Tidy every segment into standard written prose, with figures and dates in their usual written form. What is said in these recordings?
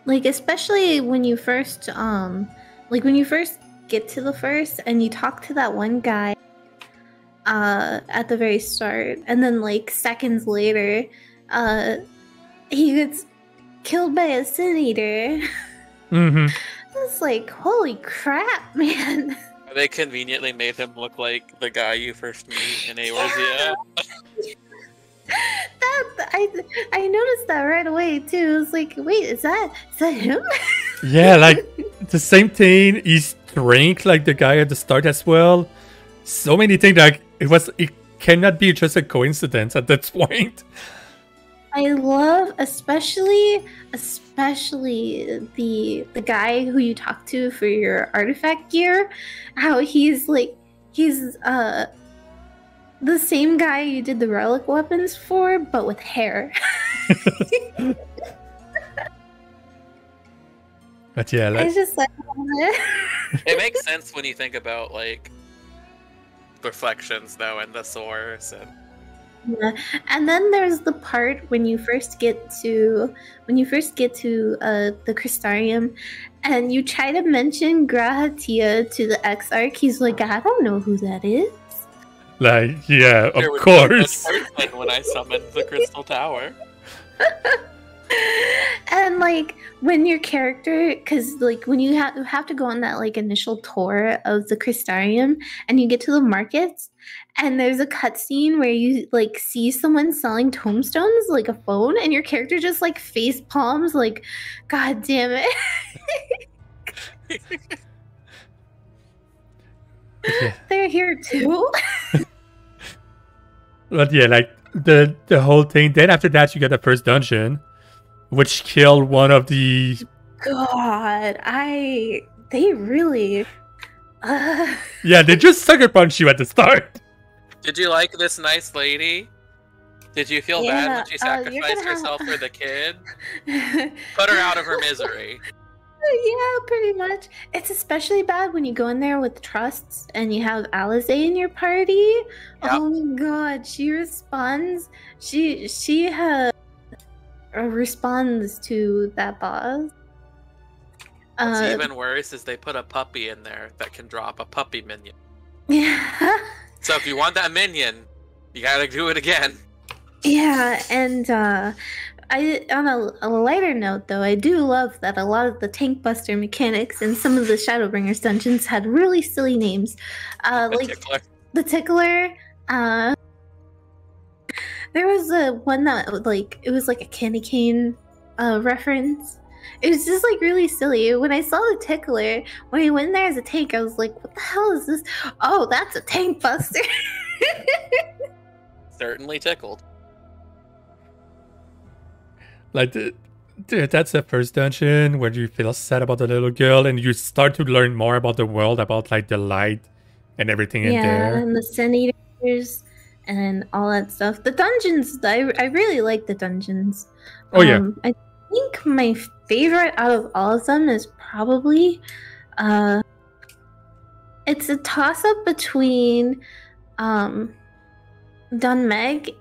like especially when you first get to the first and you talk to that one guy at the very start, and then like seconds later he gets killed by a sin eater. It's like, holy crap, man. They conveniently made him look like the guy you first meet in Eorzea. I noticed that right away too. I was like, wait, is that him? Yeah, like the same thing. He's drank like the guy at the start as well. So many things, like it cannot be just a coincidence at that point. I love especially the guy who you talk to for your artifact gear, how he's the same guy you did the relic weapons for, but with hair. But yeah, it's just like it makes sense when you think about like reflections though and the source and yeah. And then there's the part when you first get to the Crystarium and you try to mention Grahatia to the Exarch. He's like, I don't know who that is. Like, yeah, of course. When I summoned the Crystal Tower. And like when your character, because like when you have to go on that like initial tour of the Crystarium and you get to the markets and there's a cutscene where you like see someone selling tomestones, like a phone, and your character just like face palms like, God damn it. Yeah. They're here too. But yeah, like the whole thing. Then after that, you get the first dungeon, which killed one of the. God, they really. Yeah, they just sucker punch you at the start. Did you like this nice lady? Did you feel bad when she sacrificed herself for the kid? Put her out of her misery. Yeah, pretty much. It's especially bad when you go in there with trusts and you have Alize in your party. Yep. Oh my god, she responds. She responds to that boss. What's even worse is they put a puppy in there that can drop a puppy minion. Yeah. So if you want that minion, you gotta do it again. Yeah, and on a lighter note, though, I do love that a lot of the tank buster mechanics in some of the Shadowbringers dungeons had really silly names. Like Tickler. The Tickler. There was one that like it was like a candy cane reference. It was just like really silly. When I saw the Tickler, when he went in there as a tank, I was like, "What the hell is this? Oh, that's a tank buster." Certainly tickled. Like, dude, that's the first dungeon where you feel sad about the little girl and you start to learn more about the world, about like the light and everything in there. Yeah, and the Sin Eaters and all that stuff. The dungeons, I really like the dungeons. Oh, yeah. I think my favorite out of all of them is probably... it's a toss-up between Dunmeg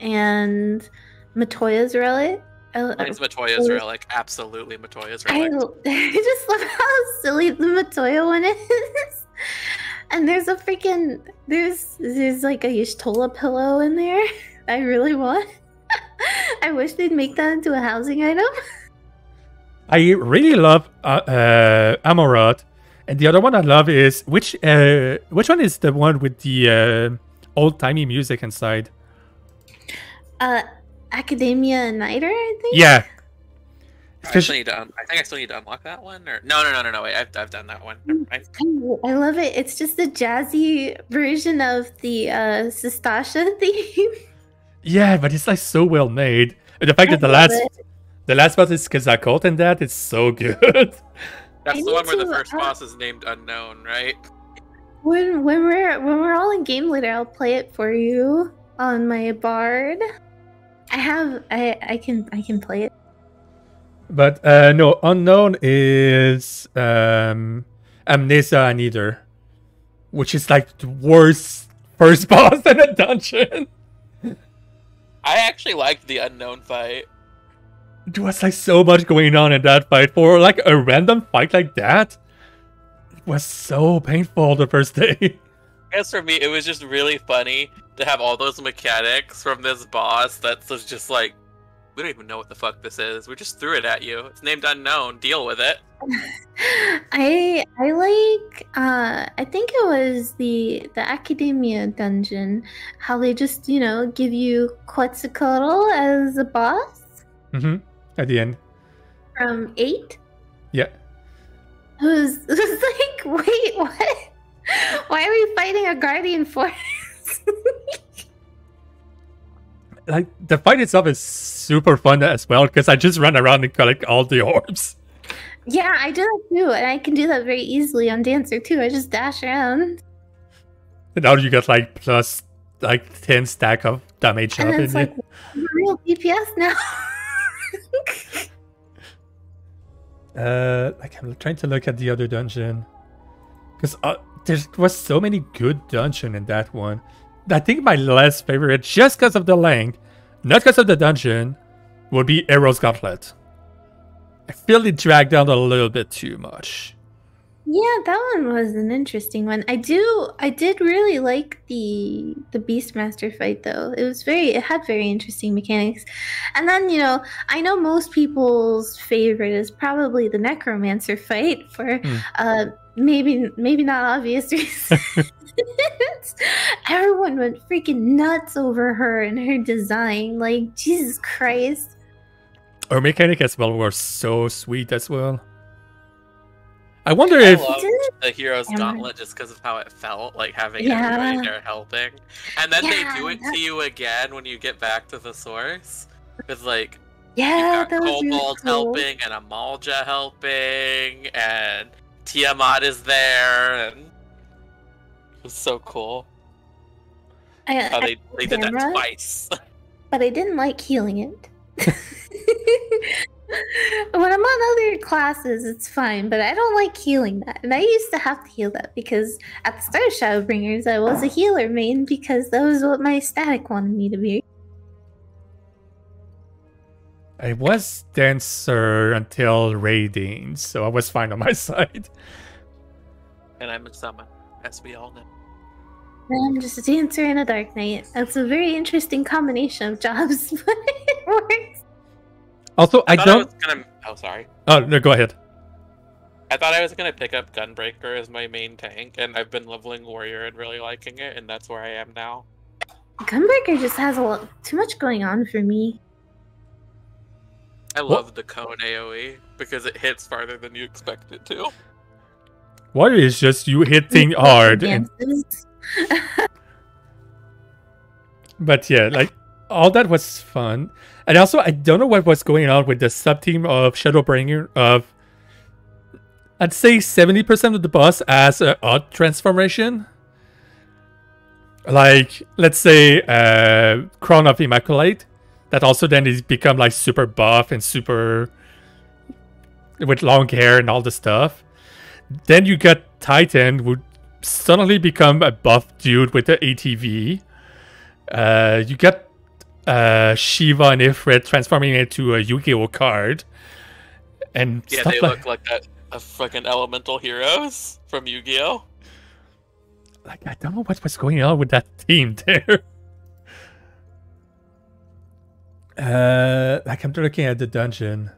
and Matoya's Relic. Mine's Matoya's Relic. Absolutely Matoya's Relic. I just love how silly the Matoya one is. And there's a freaking... There's like a Y'shtola pillow in there. I really want. I wish they'd make that into a housing item. I really love Amorot. And the other one I love is... Which one is the one with the old-timey music inside? Academia Niter, I think? Yeah. I think I still need to unlock that one. Or no. Wait, I've done that one. I love it. It's just a jazzy version of the Sistasha theme. Yeah, but it's like so well made. And the fact that the last boss is Kazakot and that is so good. That's the one where the first boss is named Unknown, right? When we're all in game later, I'll play it for you on my Bard. I can play it. But no, Unknown is Amnesia Annihilator, which is like the worst first boss in a dungeon. I actually liked the Unknown fight. There was like so much going on in that fight. For like a random fight like that, it was so painful the first day. I guess for me, it was just really funny to have all those mechanics from this boss that's just like, we don't even know what the fuck this is. We just threw it at you. It's named unknown. Deal with it. I like I think it was the academia dungeon, how they just, you know, give you Quetzalcoatl as a boss. At the end. From 8? Yeah. It was like, wait, what? Why are we fighting a guardian force? Like, the fight itself is super fun as well, because I just run around and collect all the orbs. Yeah, I do that too, and I can do that very easily on Dancer too. I just dash around. And now you get like plus like 10 stack of damage and up then it's in like real DPS now. Like I'm trying to look at the other dungeon, because there was so many good dungeon in that one. I think my last favorite, just because of the length, not because of the dungeon, would be Arrow's Gauntlet. I feel it dragged down a little bit too much. Yeah, that one was an interesting one. I did really like the Beastmaster fight though. It had very interesting mechanics. And then, you know, I know most people's favorite is probably the Necromancer fight for maybe not obvious reasons. Everyone went freaking nuts over her and her design. Like, Jesus Christ. Her mechanic as well were so sweet as well. I wonder if loved the Hero's Gauntlet just because of how it felt, like having everybody there helping. And then they do it to you again when you get back to the source. With like, you've got Kobold really cool. helping, and Amalja helping, and Tiamat is there, and it was so cool. How they did that twice. But I didn't like healing it. When I'm on other classes, it's fine, but I don't like healing that. And I used to have to heal that because at the start of Shadowbringers, I was a healer main because that was what my static wanted me to be. I was Dancer until raiding, so I was fine on my side. And I'm a Summon, as we all know. I'm just a Dancer and a Dark Knight. That's a very interesting combination of jobs, but it works. Also, I don't. Oh, sorry. Oh, no, go ahead. I thought I was gonna pick up Gunbreaker as my main tank, and I've been leveling Warrior and really liking it, and that's where I am now. Gunbreaker just has too much going on for me. I love the cone AoE because it hits farther than you expect it to. Warrior is just you hitting hard. But yeah, like all that was fun. And also, I don't know what was going on with the sub-team of Shadowbringer of, I'd say 70% of the boss as an odd transformation. Like, let's say, Crown of Immaculate. That also then is become like super buff and super, with long hair and all the stuff. Then you got Titan, who suddenly become a buff dude with the ATV. You got Shiva and Ifrit transforming into a Yu-Gi-Oh card, and yeah, stuff they look like that of fucking elemental heroes from Yu-Gi-Oh. Like, I don't know what was going on with that team there. Like, I'm looking at the dungeon.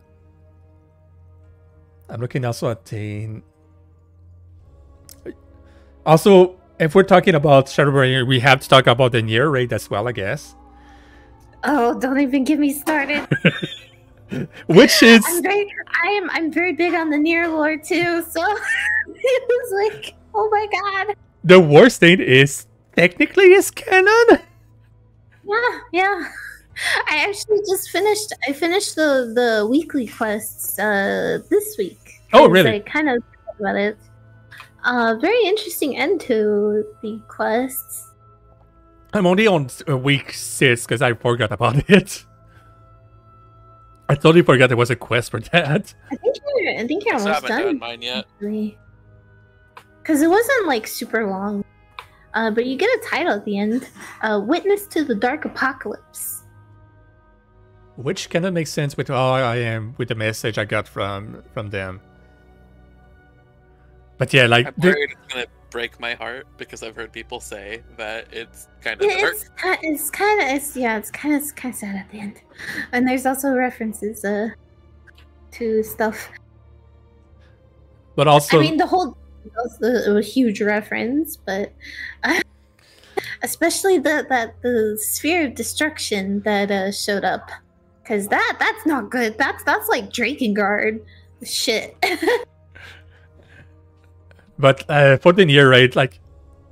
I'm looking also at Tain. Also, if we're talking about Shadowbringer, we have to talk about the Nier raid as well, I guess. Oh, don't even get me started. Which is I'm very big on the Nier lore too, so it was like, oh my god. The worst thing is technically it's canon. Yeah. I actually just finished the weekly quests this week. Oh really? I kind of talked about it. Very interesting end to the quests. I'm only on week 6 because I forgot about it. I totally forgot there was a quest for that. I think you're almost done. I haven't done mine yet. Because it wasn't like super long. But you get a title at the end. Witness to the Dark Apocalypse. which kind of makes sense with how I am with the message I got from them. But yeah, like I'm worried it's gonna break my heart because I've heard people say that it's kind of it's kind of sad at the end, and there's also references to stuff. But also, I mean, the whole was a huge reference, but especially the sphere of destruction that showed up, because that's not good. That's like Drakengard shit. But for the Nier raid, like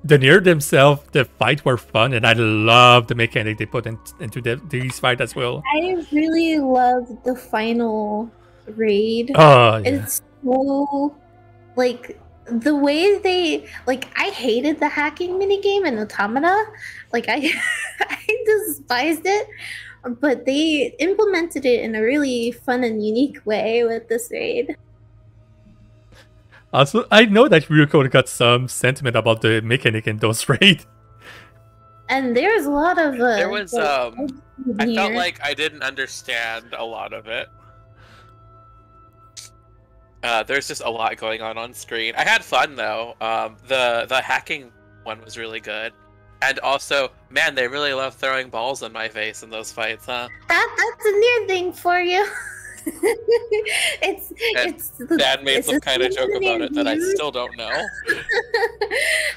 the Nier themselves, the fight were fun, and I love the mechanic they put into these fight as well. I really love the final raid. Oh, yeah. It's so like the way they I hated the hacking minigame in Automata. Like I despised it, but they implemented it in a really fun and unique way with this raid. Also, I know that Ryuko got some sentiment about the mechanic in those raids. And there's a lot of there was I felt like I didn't understand a lot of it. There's just a lot going on screen. I had fun though. The hacking one was really good, and also, man, they really love throwing balls in my face in those fights, huh? That's a Nier thing for you. Dad made some kind of joke about it that I still don't know.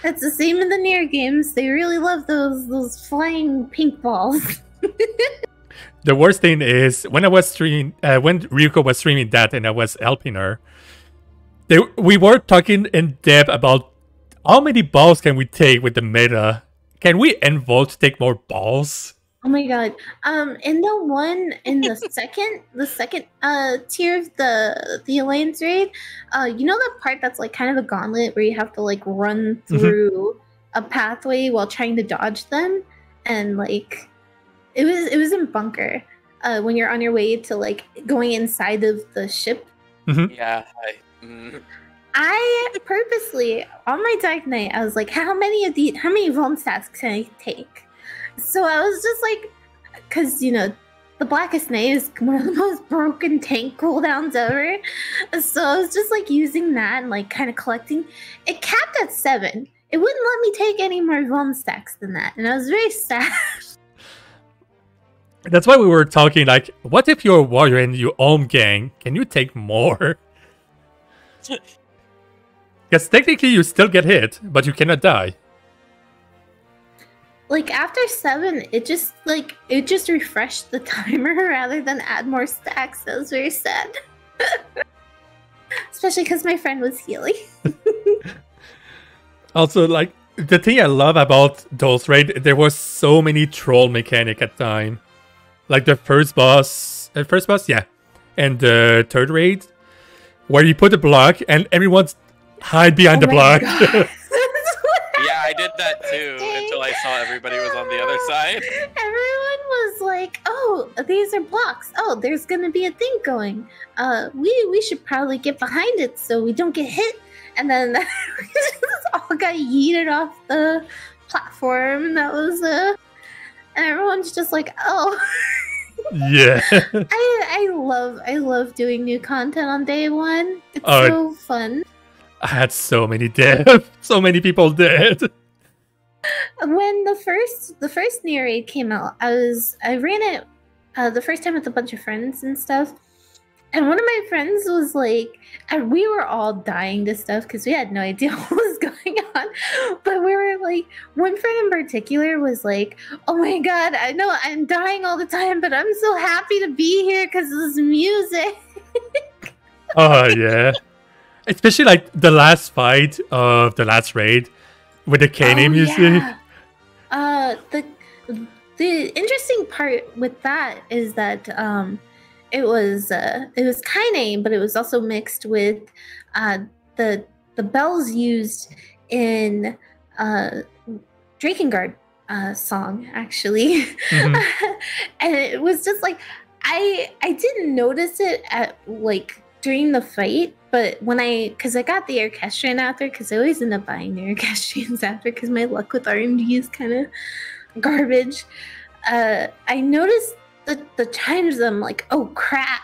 It's the same in the Nier games. They really love those flying pink balls. The worst thing is when I was streaming, when Ryuko was streaming that, and I was helping her. We were talking in depth about how many balls can we take with the meta. Can we invoke to take more balls? Oh my god. In the second tier of the Alliance raid, you know that part that's like kind of a gauntlet where you have to like run through a pathway while trying to dodge them, and like it was in Bunker, when you're on your way to like going inside of the ship. Yeah. I purposely on my Dark Knight, I was like, how many Vuln stats can I take? So I was just like, because, you know, the Blackest Night is one of the most broken tank cooldowns ever. So I was just like using that and like kind of collecting. It capped at 7. It wouldn't let me take any more Vuln stacks than that. And I was very sad. That's why we were talking, like, what if you're a warrior in your own gang? Can you take more? Because technically you still get hit, but you cannot die. Like after 7, it just refreshed the timer rather than add more stacks. That was very sad. Especially because my friend was healing. Also, like, the thing I love about those raids, there was so many troll mechanic at time. Like the first boss, yeah. And the third raid, where you put a block and everyone's hide behind the block. Yeah, I did that too until I saw everybody was on the other side. Everyone was like, "Oh, these are blocks. Oh, there's gonna be a thing going. We should probably get behind it so we don't get hit." And then we just all got yeeted off the platform. That was and everyone's just like, "Oh." Yeah. I love doing new content on day 1. It's so fun. I had so many deaths. So many people dead. When the first Nier raid came out, I ran it the first time with a bunch of friends and stuff. And one of my friends was like, and we were all dying to stuff because we had no idea what was going on. But we were like, one friend in particular was like, "Oh my god, I know I'm dying all the time, but I'm so happy to be here because of this music." Oh yeah. Especially like the last fight of the last raid with the K-name music. Yeah. The interesting part with that is that it was K-name, but it was also mixed with the bells used in Drakengard song actually. Mm-hmm. And it was just like I didn't notice it at like during the fight, but because I got the Orchestrion after, because I always end up buying the Orchestrions after, because my luck with RMG is kind of garbage. I noticed the chimes, I'm like, oh crap.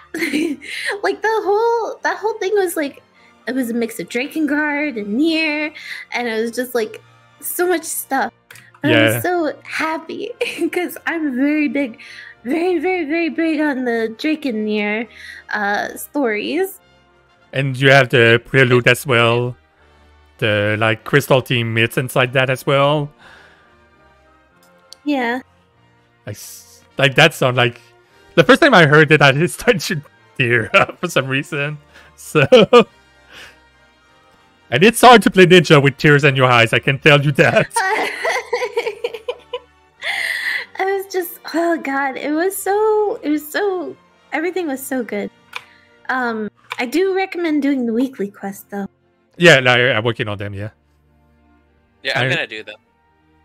Like that whole thing was like, it was a mix of Drakengard and Nier, and it was just like so much stuff. But I was so happy because I'm very big, very, very, very big on the Drake and Nier stories. And you have the prelude as well. The like crystal team myths inside that as well. Yeah. Like that sound like the first time I heard it, I started to tear up for some reason. So, and it's hard to play Ninja with tears in your eyes. I can tell you that. I was just, oh god, it was so, everything was so good. I do recommend doing the weekly quest though. Yeah, no, I'm working on them. Yeah. Yeah, I'm gonna do them.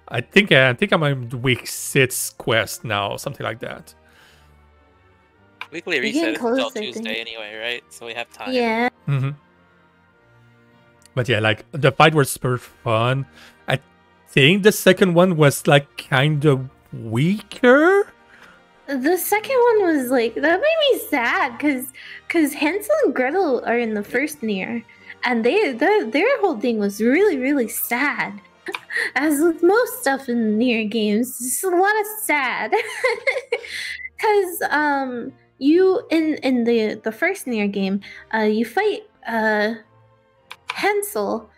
I think I'm on week 6 quest now, something like that. Weekly reset is until Tuesday anyway, right? So we have time. Yeah. Mm-hmm. But yeah, like the fight was super fun. I think the second one was like kind of weaker. The second one was like, that made me sad because Hansel and Gretel are in the first Nier, and their whole thing was really, really sad. As with most stuff in Nier games, it's a lot of sad. Because you in the first Nier game, you fight Hansel,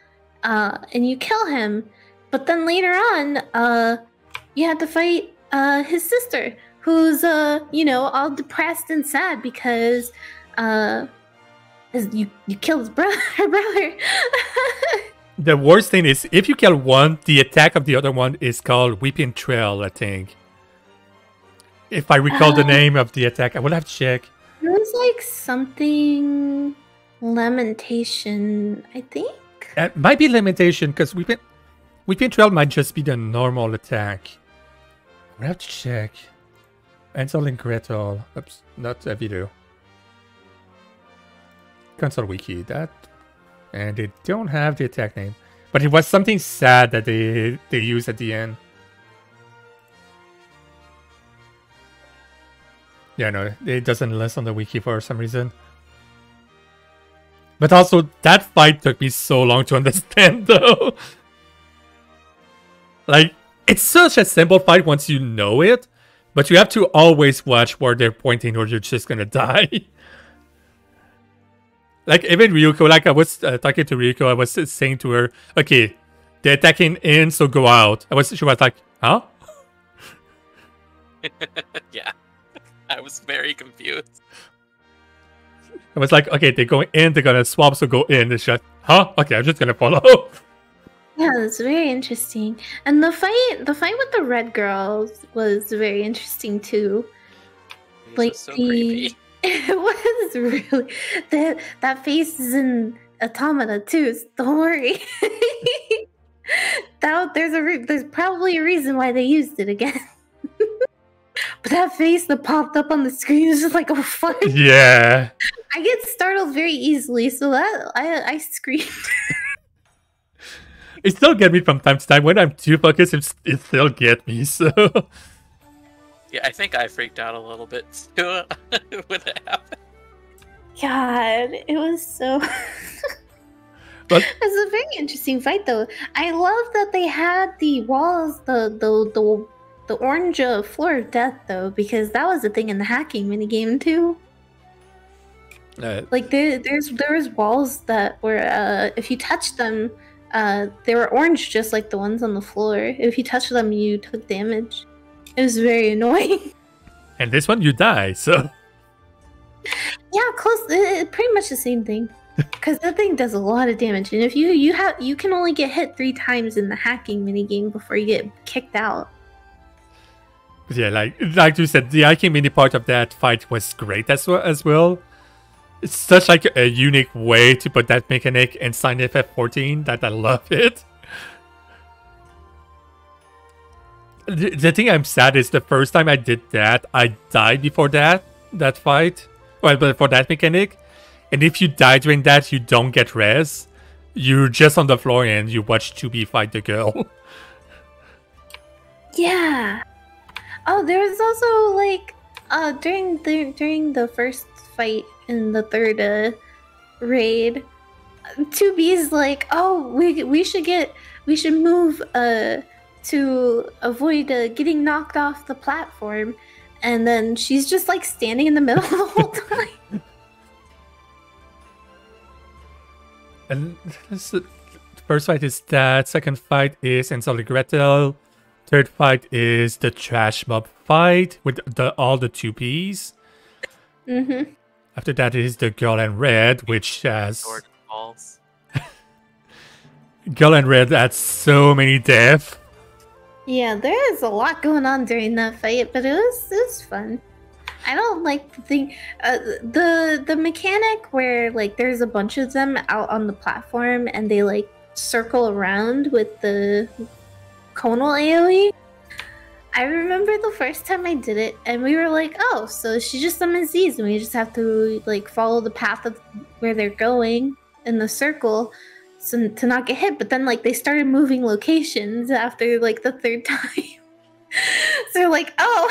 and you kill him, but then later on, you have to fight his sister, who's all depressed and sad because you killed his brother. Her brother. The worst thing is, if you kill one, the attack of the other one is called Weeping Trail, I think. If I recall the name of the attack, I will have to check. It was like something Lamentation, I think. It might be Lamentation, because Weeping Trail might just be the normal attack. We'll have to check. Hansel and Gretel. Oops, not a video. Console Wiki, that. And they don't have the attack name. But it was something sad that they used at the end. Yeah, no, it doesn't list on the wiki for some reason. But also, that fight took me so long to understand, though. Like, it's such a simple fight once you know it, but you have to always watch where they're pointing or you're just gonna die. Like, even Ryuko, like I was talking to Ryuko, I was saying to her, okay, they're attacking in, so go out. She was like, huh? Yeah. I was very confused. I was like, okay, they're going in, they're gonna swap, so go in. And she's like, huh? Okay, I'm just gonna follow. Yeah, that's very interesting. And the fight with the red girls was very interesting too. Like so creepy. It was really that face is in Automata too. So don't worry. There's probably a reason why they used it again. But that face that popped up on the screen is just like, oh fuck. Yeah. I get startled very easily, so that I screamed. It still get me from time to time. When I'm too focused, it still get me. So. Yeah, I think I freaked out a little bit too when it happened. God, it was so. But it was a very interesting fight, though. I love that they had the walls, the orange floor of death, though, because that was a thing in the hacking minigame too. Like there was walls that were if you touched them, they were orange, just like the ones on the floor. If you touched them, you took damage. It was very annoying. And this one, you die, so. Yeah, close. Pretty much the same thing. Because that thing does a lot of damage, and if you can only get hit 3 times in the hacking minigame before you get kicked out. Yeah, like you said, the hacking mini part of that fight was great as well. It's such like a unique way to put that mechanic inside FF14 that I love it. The thing I'm sad is the first time I did that, I died before that fight. Well, before that mechanic. And if you die during that, you don't get res. You're just on the floor and you watch 2B fight the girl. Yeah. Oh, there was also like During the first fight in the third raid, 2B's like, oh, we should move to avoid getting knocked off the platform, and then she's just like standing in the middle the whole time. And the first fight is that. Second fight is Hansel and Gretel. Third fight is the trash mob fight with all the 2Ps. Mm-hmm. After that is the Girl in Red, which has... Girl in Red had so many deaths. Yeah, there is a lot going on during that fight, but it was fun. I don't like the thing, the mechanic where like there's a bunch of them out on the platform and they like circle around with the conal AoE. I remember the first time I did it, and we were like, "Oh, so she just summons these, and we just have to like follow the path of where they're going in the circle, so to not get hit." But then like they started moving locations after like the third time, so they're like, "Oh."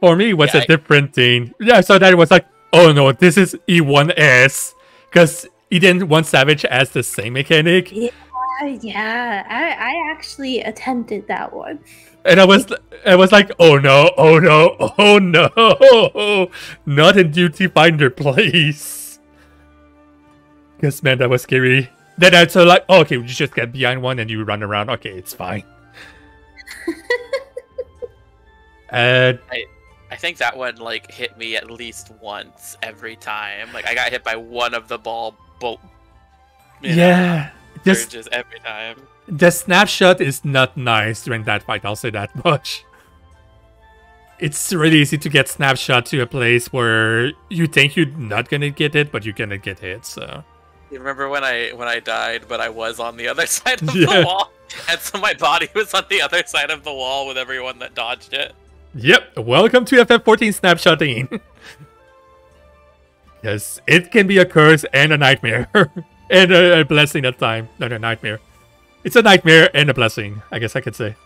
For me, it was a different thing. Yeah, so that it was like, oh no, this is E1S. Because E1 Savage has the same mechanic. Yeah, I actually attempted that one. And I was like, oh no, oh no, oh no. Not in Duty Finder, please. Because, man, that was scary. Then I was like, oh, okay, you just get behind one and you run around. Okay, it's fine. I think that one like hit me at least once every time. Like I got hit by one of the ball bolt. Yeah, just every time. The snapshot is not nice during that fight. I'll say that much. It's really easy to get snapshot to a place where you think you're not gonna get it, but you're gonna get hit. So. You remember when I died, but I was on the other side of the wall, and so my body was on the other side of the wall with everyone that dodged it. Yep, welcome to FF14 snapshotting. Yes, it can be a curse and a nightmare. And a blessing at time. Not a nightmare. It's a nightmare and a blessing, I guess I could say.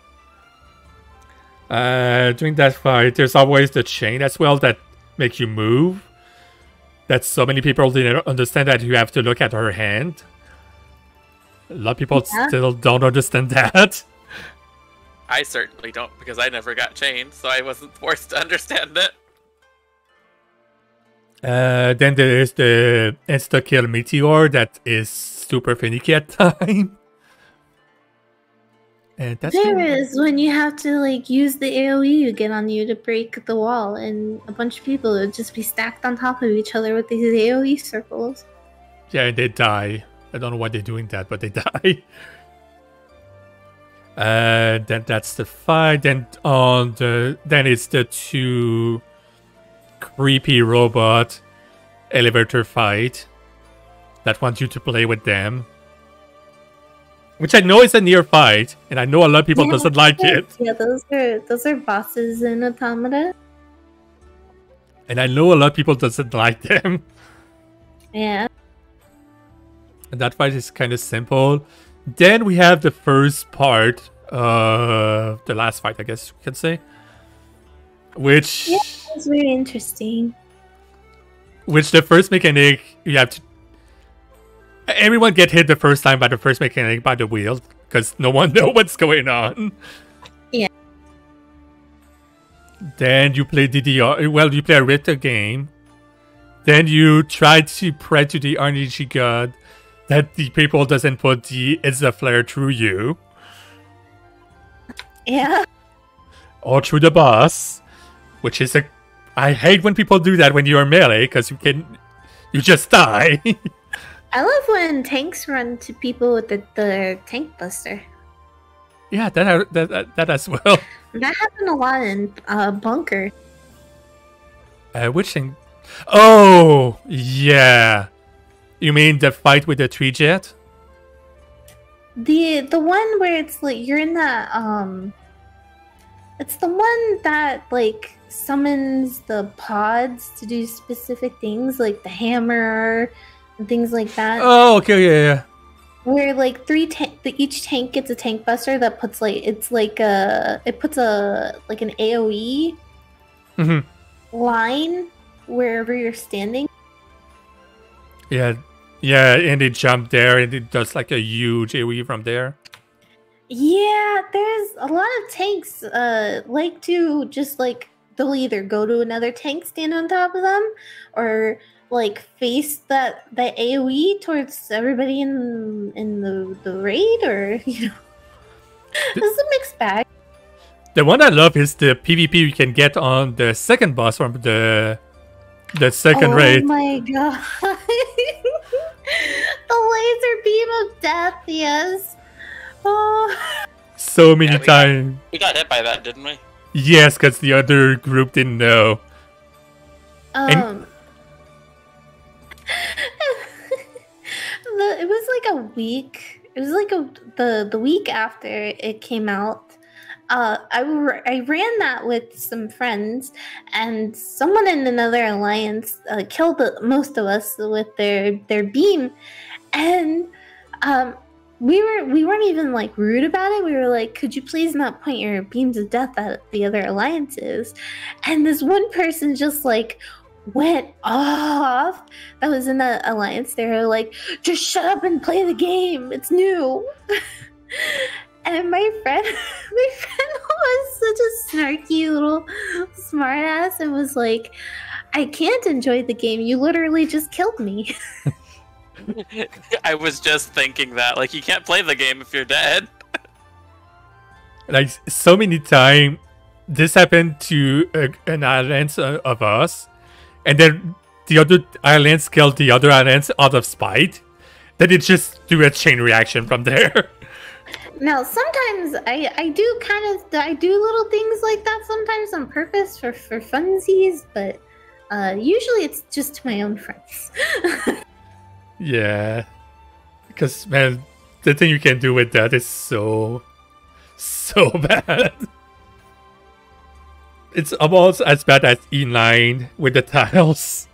During that fight, there's always the chain as well that makes you move. That so many people didn't understand that you have to look at her hand. A lot of people still don't understand that. I certainly don't, because I never got chained, so I wasn't forced to understand it. Then there is the insta-kill meteor that is super finicky at time. And that's there is when you have to like use the AoE you get on you to break the wall, and a bunch of people would just be stacked on top of each other with these AoE circles. Yeah, and they die. I don't know why they're doing that, but they die. Then that's the fight. Then it's the two creepy robot elevator fight that wants you to play with them, which I know is a near fight, and I know a lot of people doesn't like it. Yeah, those are bosses in Automata, and I know a lot of people doesn't like them. Yeah, and that fight is kind of simple. Then we have the first part, the last fight, I guess we can say. Which... yeah, it's very interesting. Which the first mechanic, you have to... Everyone get hit the first time by the first mechanic by the wheel, because no one knows what's going on. Yeah. Then you play DDR... Well, you play a Ritter game. Then you try to pray to the RNG god that the people doesn't put the Itza flare through you. Yeah. Or through the boss. Which is a... I hate when people do that when you're melee, because you just die. I love when tanks run to people with the tank buster. Yeah, that as well. That happened a lot in Bunker. Which thing? Oh, yeah. You mean the fight with the tree jet? The one where it's like you're in that it's the one that like summons the pods to do specific things, like the hammer and things like that. Oh, okay, yeah. Where like each tank gets a tank buster that puts like it puts a like an AoE. Mm-hmm. line wherever you're standing. Yeah, and they jump there, and it does like a huge AoE from there. Yeah, there's a lot of tanks like to just like they'll either go to another tank, stand on top of them, or like face the AoE towards everybody in the raid, or you know, it's a mixed bag. The one I love is the PvP you can get on the second boss from the second raid. Oh my god. The laser beam of death, yes. Oh. So many times. We got hit by that, didn't we? Yes, because the other group didn't know. It was like a week. It was like the week after it came out. I ran that with some friends, and someone in another alliance killed most of us with their beam, and we weren't even like rude about it. We were like, "Could you please not point your beams of death at the other alliances?" And this one person just like went off. That was in the alliance. They were like, "Just shut up and play the game. It's new." And my friend was such a snarky little smartass and was like, "I can't enjoy the game. You literally just killed me." I was just thinking that. Like, you can't play the game if you're dead. Like, so many times, this happened to an alliance of us, and then the other alliance killed the other alliance out of spite. Then it just do a chain reaction from there. Now, sometimes I do little things like that sometimes on purpose for funsies, but usually it's just to my own friends. Yeah, because man, the thing you can do with that is so bad. It's almost as bad as E9 with the tiles.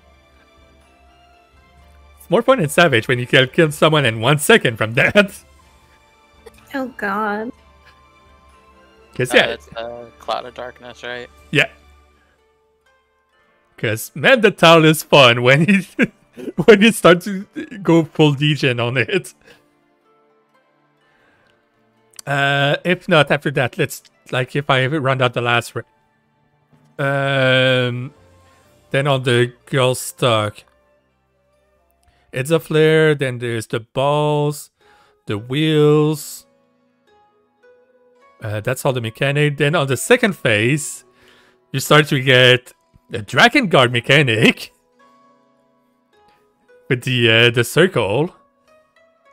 It's more fun in Savage when you can kill someone in 1 second from that. Oh god. Cause yeah, it's Cloud of Darkness, right? Yeah. Cause man, the tile is fun when you when you start to go full degen on it. If not, after that, let's like if I run out the last raid. Then on the girl stock, it's a flare. Then there's the balls, the wheels. That's all the mechanic. Then on the second phase, you start to get a Dragon Guard mechanic with the circle.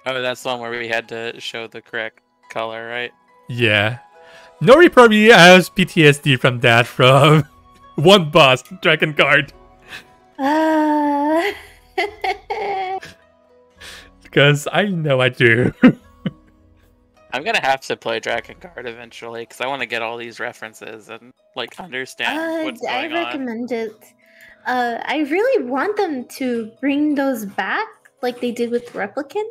Oh, that's the one where we had to show the correct color, right? Yeah. Nori probably has PTSD from that, from one boss, Dragon Guard. Because I know I do. I'm gonna have to play Dragon Guard eventually because I want to get all these references and like understand what's going on. I recommend it. I really want them to bring those back like they did with Replicant.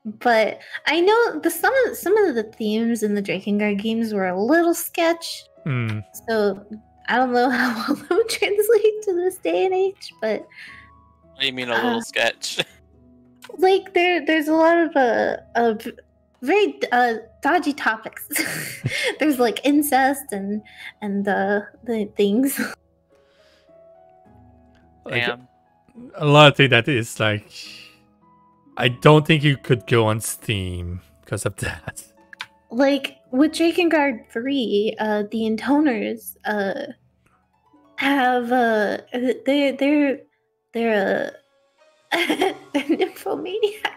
But I know some of the themes in the Drakengard games were a little sketch. So I don't know how well that would translate to this day and age. But what do you mean a little sketch? Like there's a lot of very dodgy topics. There's like incest and the things. Like, a lot of things that is like, I don't think you could go on Steam because of that. Like with Drakengard 3, the intoners have they're nymphomaniacs.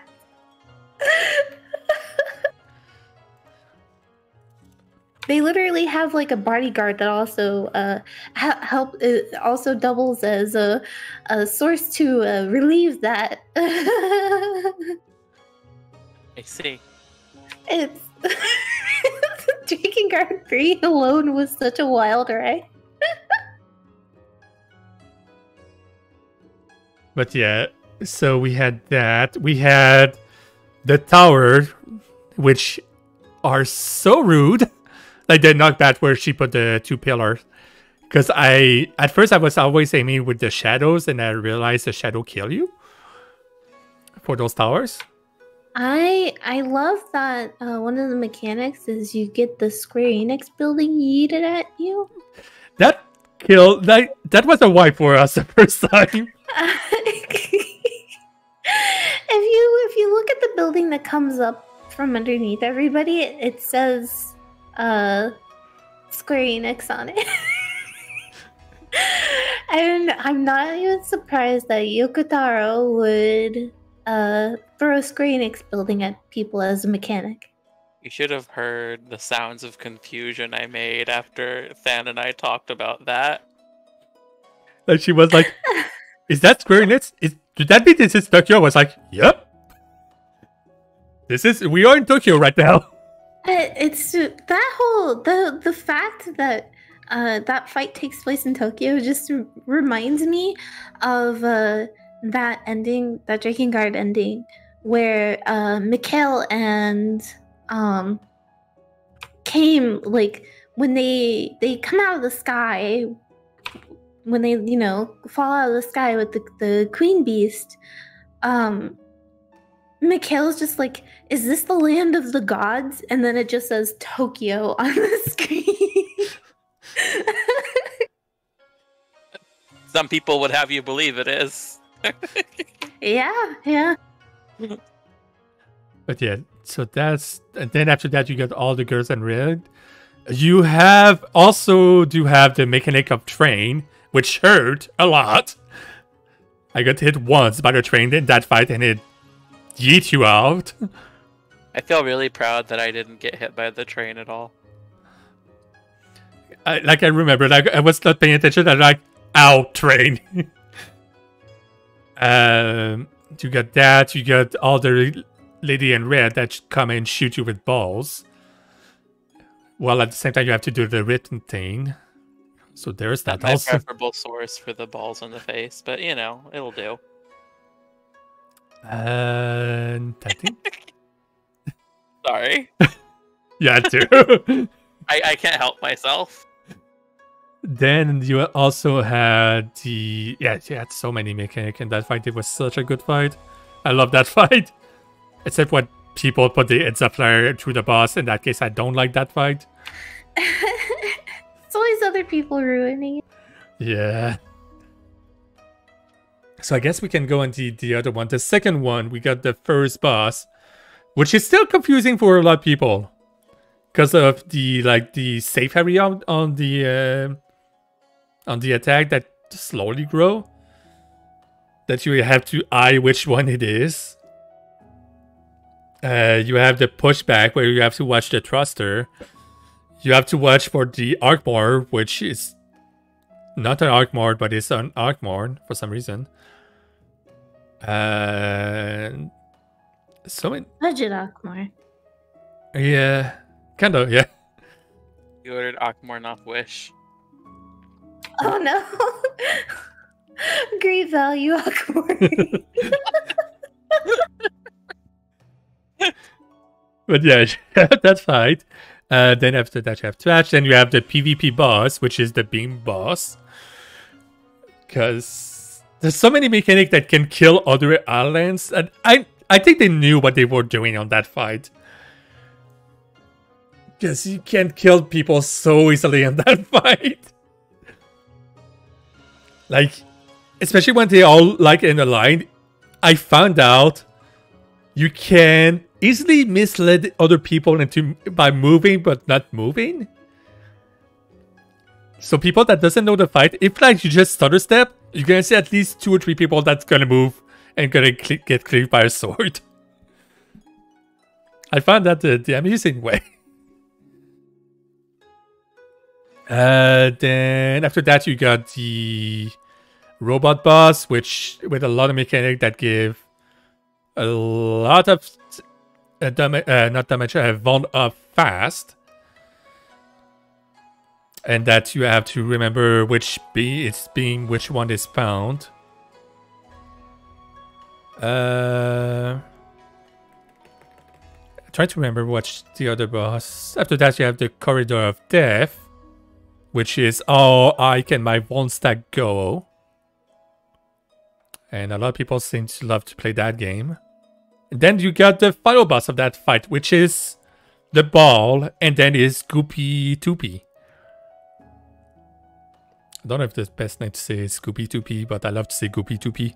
They literally have like a bodyguard that also also doubles as a source to relieve that. I see. It's Drakengard 3 alone was such a wild ride. But yeah, so we had that. We had the tower, which are so rude. Like the knockback where she put the 2 pillars. Because at first I was always aiming with the shadows, and I realized the shadow kill you for those towers. I love that one of the mechanics is you get the Square Enix building yeeted at you. That was a wipe for us the first time. If you look at the building that comes up from underneath everybody, it says Square Enix on it. And I'm not even surprised that Yokotaro would throw a Square Enix building at people as a mechanic. You should have heard the sounds of confusion I made after Than and I talked about that. Like she was like, "Is that Square Enix? Did that mean this is Tokyo?" I was like, "Yep. We are in Tokyo right now." It's that whole the fact that that fight takes place in Tokyo just reminds me of that ending, that Drakengard ending, where Mikhail and came, like, when they come out of the sky, when they fall out of the sky with the queen beast. Mikhail's just like, "Is this the land of the gods?" And then it just says Tokyo on the screen. Some people would have you believe it is. Yeah. But yeah, so and then after that you got all the girls in red. You have the mechanic of train, which hurt a lot. I got hit once by the train in that fight, and it yeet you out. I feel really proud that I didn't get hit by the train at all. I remember, I was not paying attention. I'm like, "Ow, train." You got that. You got all the lady in red that come and shoot you with balls. Well, at the same time, you have to do the written thing. So there's that. Not my also preferable source for the balls in the face, but it'll do. And I think. Sorry. Yeah, too. I can't help myself. Then you also had you had so many mechanics in that fight. It was such a good fight. I love that fight. Except when people put the It's a Flare through the boss. In that case, I don't like that fight. It's always other people ruining it. Yeah. So I guess we can go on the other one. The second one, we got the first boss, which is still confusing for a lot of people. Because of the safe area on the attack that slowly grow. That you have to eye which one it is. You have the pushback where you have to watch the thruster. You have to watch for the Arkmore, which is not an Arkmore, but it's an Arkmore for some reason. And so many. Budget Arkmore. Yeah, kind of. Yeah. You ordered Arkmore, not Wish. Oh no! Great value Arkmore. But yeah, that's fine. Then after that you have Trash. Then you have the PvP boss, which is the beam boss. Because there's so many mechanics that can kill other islands. And I think they knew what they were doing on that fight. Because you can't kill people so easily in that fight. Like, especially when they all in a line. I found out you can easily mislead other people by moving but not moving. So people that doesn't know the fight, if you just stutter step, you're gonna see at least 2 or 3 people that's gonna move and gonna get cleaved by a sword. I found that the amusing way. Then after that you got the robot boss, which with a lot of mechanics that give a lot of not damage, wound up fast, and that you have to remember which which one is found. Trying to remember what's the other boss. After that, you have the Corridor of Death, which is how high can my one stack go? And a lot of people seem to love to play that game. And then you got the final boss of that fight, which is the ball, and then is Goopy Toopy. I don't know if the best name to say is Goopy Toopy, but I love to say Goopy Toopy.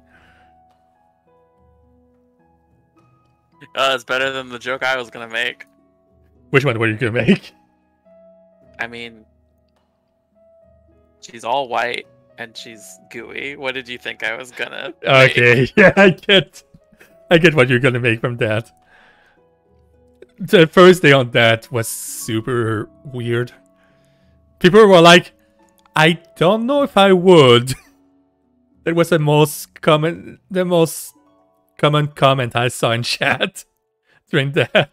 It's better than the joke I was gonna make. Which one were you gonna make? I mean, she's all white and she's gooey. What did you think I was gonna Okay, make? yeah, I get what you're gonna make from that. The first day on that was super weird. People were like, I don't know if I would. That was the most common comment I saw in chat during that.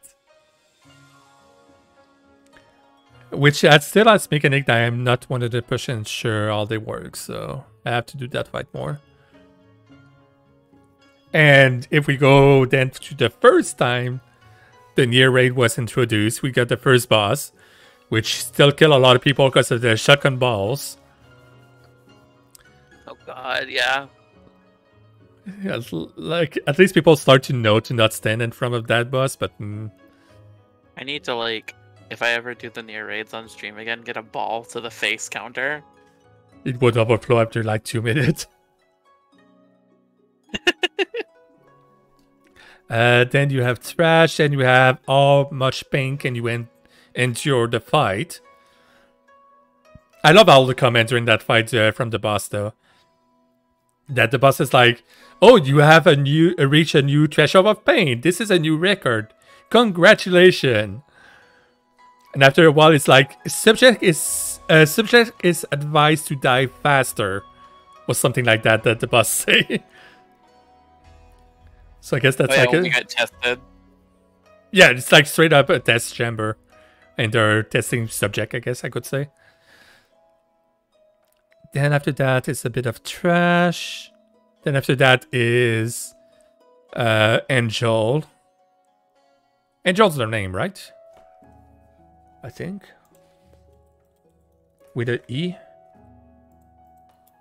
Which still has mechanic that I'm not 100% sure all they work, so I have to do that fight more. And if we go then to the first time the near raid was introduced, we got the first boss, which still kill a lot of people because of the shotgun balls. Oh god, yeah. Yeah, like at least people start to know to not stand in front of that boss, but I need to, like, if I ever do the near raids on stream again, get a ball to the face counter. It would overflow after like 2 minutes. Then you have trash, and you have all much pink, and you endure the fight. I love all the comments during that fight from the boss, though. That the boss is like, "Oh, you have reached a new threshold of pain. This is a new record. Congratulations!" And after a while, it's like, subject is advised to die faster, or something like that the boss say. So I guess that's like only got tested. Yeah, it's like straight up a test chamber, and they're testing subject, I guess I could say. Then after that, it's a bit of trash. Then after that is Angel. Angel's their name, right? I think. With an E.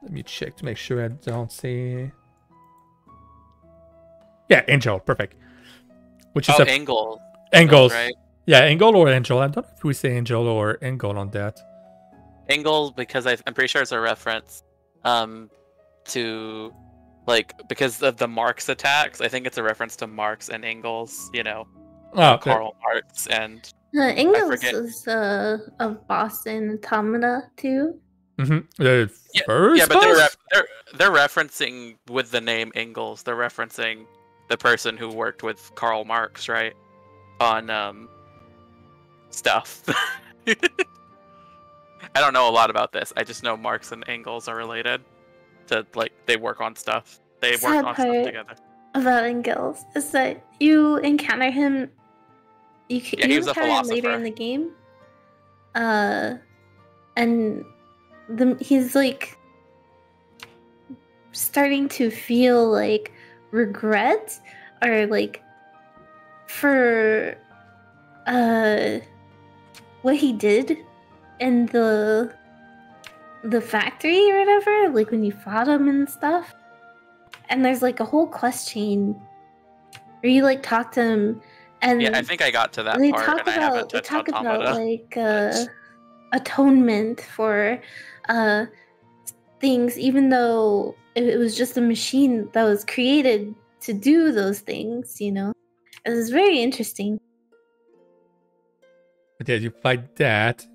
Let me check to make sure I don't say... Yeah, Angel, perfect. Which is Angle. Angles, right? Yeah, Angle or Angel. I don't know if we say Angel or Angle on that. Angle, because I'm pretty sure it's a reference to, like, because of the Marx attacks. I think it's a reference to Marx and Engels, you know, Karl Marx and... Engels is of Boston Automata too. The first yeah, but they're referencing with the name Engels. They're referencing the person who worked with Karl Marx, right, on stuff. I don't know a lot about this. I just know Marx and Engels are related. To, like, they work on stuff. They work on stuff together. About Engels is that you encounter him. You encounter him later in the game. And he's like starting to feel like regret or like for what he did in the factory or whatever, like when you fought him and stuff. And there's like a whole quest chain where you like talk to him, and yeah, I think I got to that they part. Talk about, they talk about like atonement for things, even though it was just a machine that was created to do those things. You know, it was very interesting. But yeah, you fight that,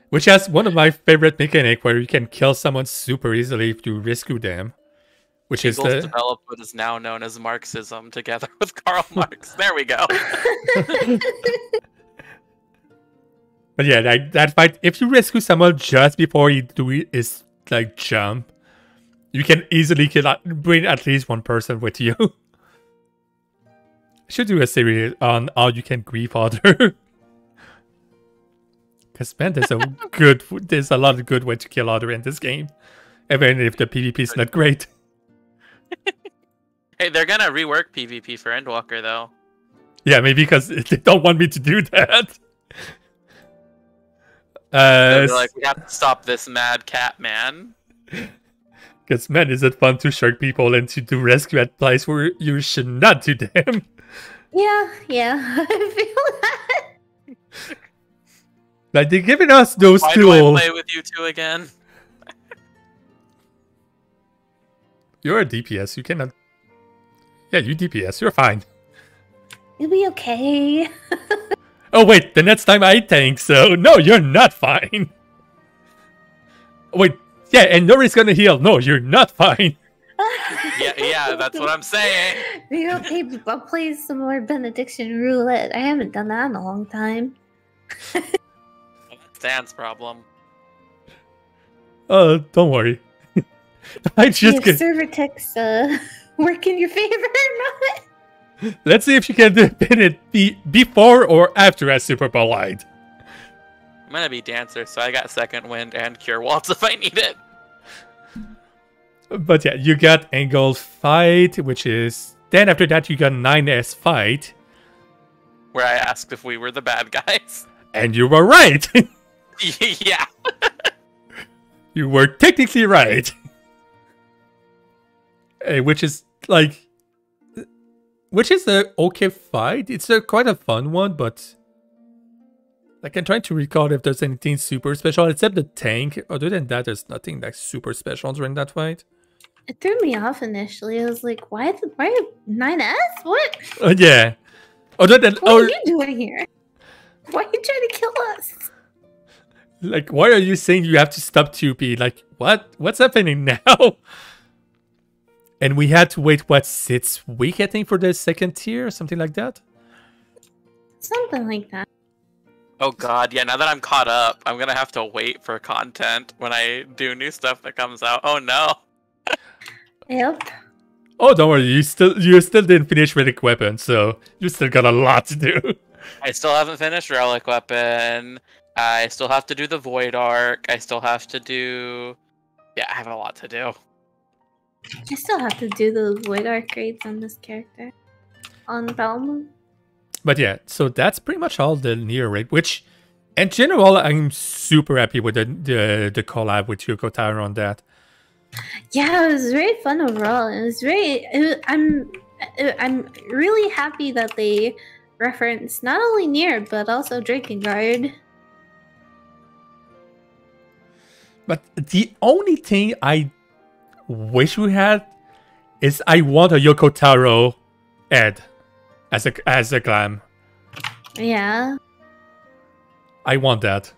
which has one of my favorite mechanic where you can kill someone super easily if you rescue them. Which is developed what is now known as Marxism together with Karl Marx. There we go. But yeah, that fight, if you rescue someone just before you do his like jump, you can easily bring at least one person with you. I should do a series on how you can grief other. Because man, there's a lot of good way to kill other in this game, even if the PvP is not great. Hey, they're gonna rework PvP for Endwalker though. Yeah, maybe because they don't want me to do that. They're like, we have to stop this mad cat man. Because, man, is it fun to shark people and to do rescue at place where you should not do them? Yeah, I feel that. Like, they're giving us those Why tools. do I play with you two again? You're a DPS. You cannot... Yeah, you DPS. You're fine. You'll be okay. Oh, wait. The next time I tank, so... No, you're not fine. Wait. Yeah, and Nori's gonna heal. No, you're not fine. yeah, that's what I'm saying. Okay, I'll play some more Benediction Roulette. I haven't done that in a long time. That's Dan's problem. Don't worry. I just get server techs work in your favor or not. Let's see if you can defend it before or after a Super Bowl light. I'm gonna be Dancer, so I got Second Wind and Cure Waltz if I need it. But yeah, you got Angled Fight, which is... Then after that, you got 9S Fight. Where I asked if we were the bad guys. And you were right! Yeah. You were technically right. Which is, like... Which is a okay fight. It's quite a fun one, but... Like, I'm trying to recall if there's anything super special, except the tank. Other than that, there's nothing, like, super special during that fight. It threw me off initially. I was like, why 9S? What? Yeah. Other than... What are you doing here? Why are you trying to kill us? Like, why are you saying you have to stop 2P? Like, what? What's happening now? And we had to wait, what, 6 weeks, I think, for the second tier? Something like that? Something like that. Oh god, yeah, now that I'm caught up, I'm gonna have to wait for content when I do new stuff that comes out. Oh no. Yep. Oh, don't worry, you still didn't finish Relic Weapon, so you still got a lot to do. I still haven't finished Relic Weapon. I still have to do the Void Arc. I still have to do... Yeah, I have a lot to do. I still have to do the Void Arc raids on this character. On Balmoon. But yeah, so that's pretty much all the Nier raid, which, in general, I'm super happy with the collab with Yoko Taro on that. Yeah, it was very fun overall. I'm really happy that they referenced not only Nier, but also Drakengard. But the only thing I wish we had is I want a Yoko Taro Ed as a glam. Yeah. I want that.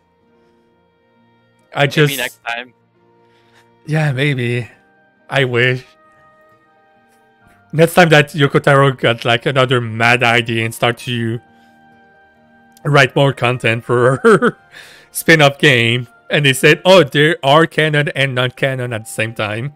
Maybe next time. Yeah, maybe. I wish. Next time that Yoko Taro got like another mad idea and start to write more content for her spin-off game, and they said, oh, there are canon and non-canon at the same time.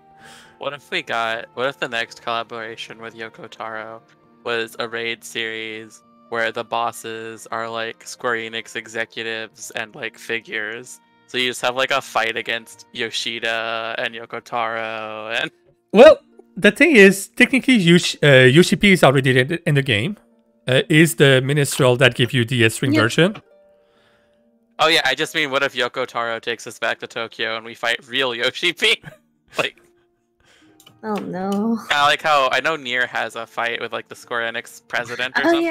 What if the next collaboration with Yoko Taro was a raid series where the bosses are like Square Enix executives and like figures? So you just have like a fight against Yoshida and Yoko Taro and... Well, the thing is, technically Yoshi-P is already in the game. Is the minstrel that gives you the string version. Oh yeah, I just mean, what if Yoko Taro takes us back to Tokyo and we fight real Yoshi-P? Like... Oh no. Kind of like how I know Nier has a fight with like the Square Enix president or something.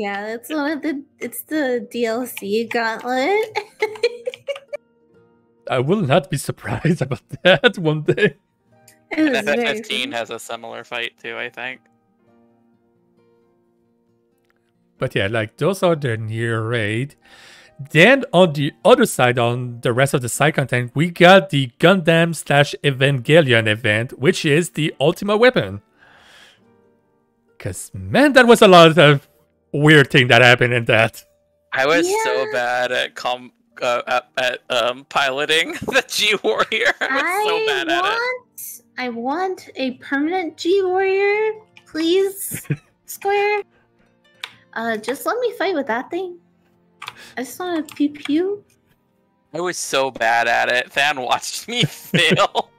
That's one of it's the DLC gauntlet. I will not be surprised about that one day. And FF15 has a similar fight too, I think. But yeah, like those are the Nier raid. Then on the other side, on the rest of the side content, we got the Gundam/Evangelion event, which is the Ultima Weapon. Because, man, that was a lot of weird thing that happened in that. I was so bad at piloting the G-Warrior. I want a permanent G-Warrior, please, Square. Just let me fight with that thing. I just want to pew-pew. I was so bad at it. Than watched me fail.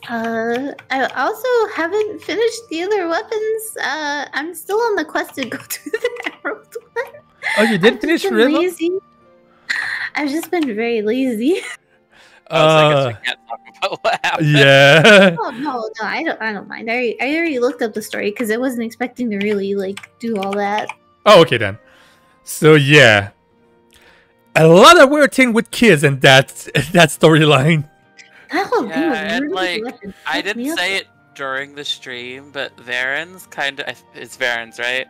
I also haven't finished the other weapons. I'm still on the quest to go to the Emerald one. Oh, you did finish River? I I've just been very lazy. I can't talk about what happened. Yeah. Oh no, I don't mind. I already looked up the story because I wasn't expecting to really do all that. Oh, okay then. So yeah, a lot of weird thing with kids and that storyline. That whole thing was really I didn't say it during the stream, but Varen's it's Varen's, right?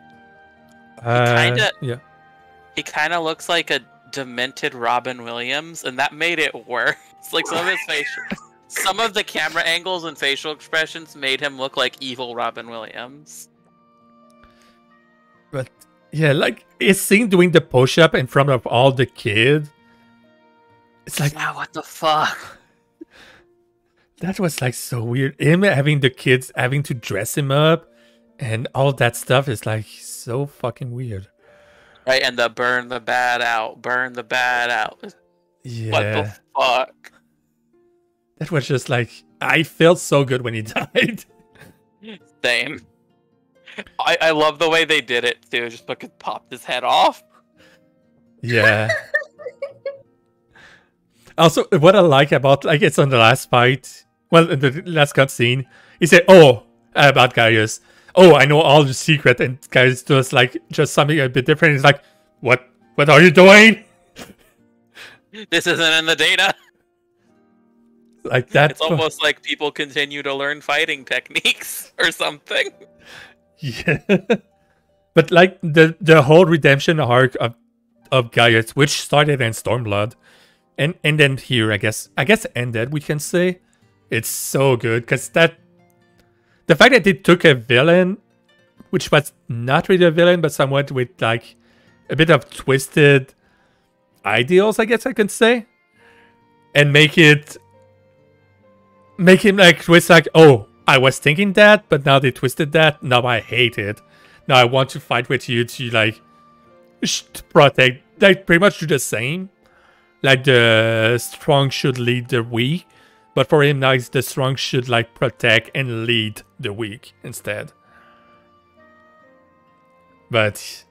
He kind of looks like a demented Robin Williams, and that made it worse. Like some of the camera angles and facial expressions made him look like evil Robin Williams. But yeah, like it's seen doing the push-up in front of all the kids. It's like, wow, what the fuck? That was like so weird. Him having the kids having to dress him up and all that stuff is like so fucking weird. Right, and the burn the bad out. Yeah. What the fuck? That was just like, I felt so good when he died. Same. I love the way they did it too. Just fucking popped his head off. Yeah. Also, what I like about, like, it's on the last fight, well, in the last cutscene, he said, about Gaius. Oh, I know all the secret, and Gaius does, like, just something a bit different. He's like, what are you doing? This isn't in the data. Like that. It's almost like people continue to learn fighting techniques or something. Yeah. But, like, the whole redemption arc of Gaius, which started in Stormblood, and then here, I guess ended, we can say. It's so good, because the fact that they took a villain, which was not really a villain, but somewhat with, like, a bit of twisted ideals, I guess I can say, and make him, like, twist, like, oh, I was thinking that, but now they twisted that, now I hate it. Now I want to fight with you to, like, protect, like, pretty much do the same. Like, the strong should lead the weak. But for him now, it's the strong should, like, protect and lead the weak instead. But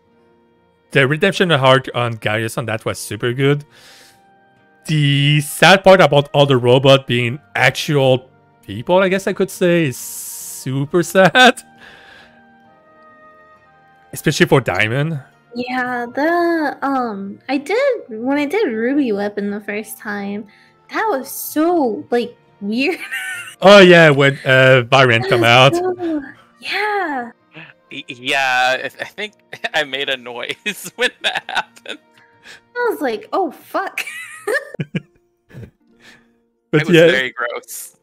the redemption arc on Gaius on that was super good. The sad part about all the robots being actual people, I guess I could say, is super sad. Especially for Diamond. Yeah, when I did Ruby Weapon the first time, that was so, like, weird. Oh yeah, when Byron come out. Yeah. Yeah, I think I made a noise when that happened. I was like, oh fuck. But it was very gross.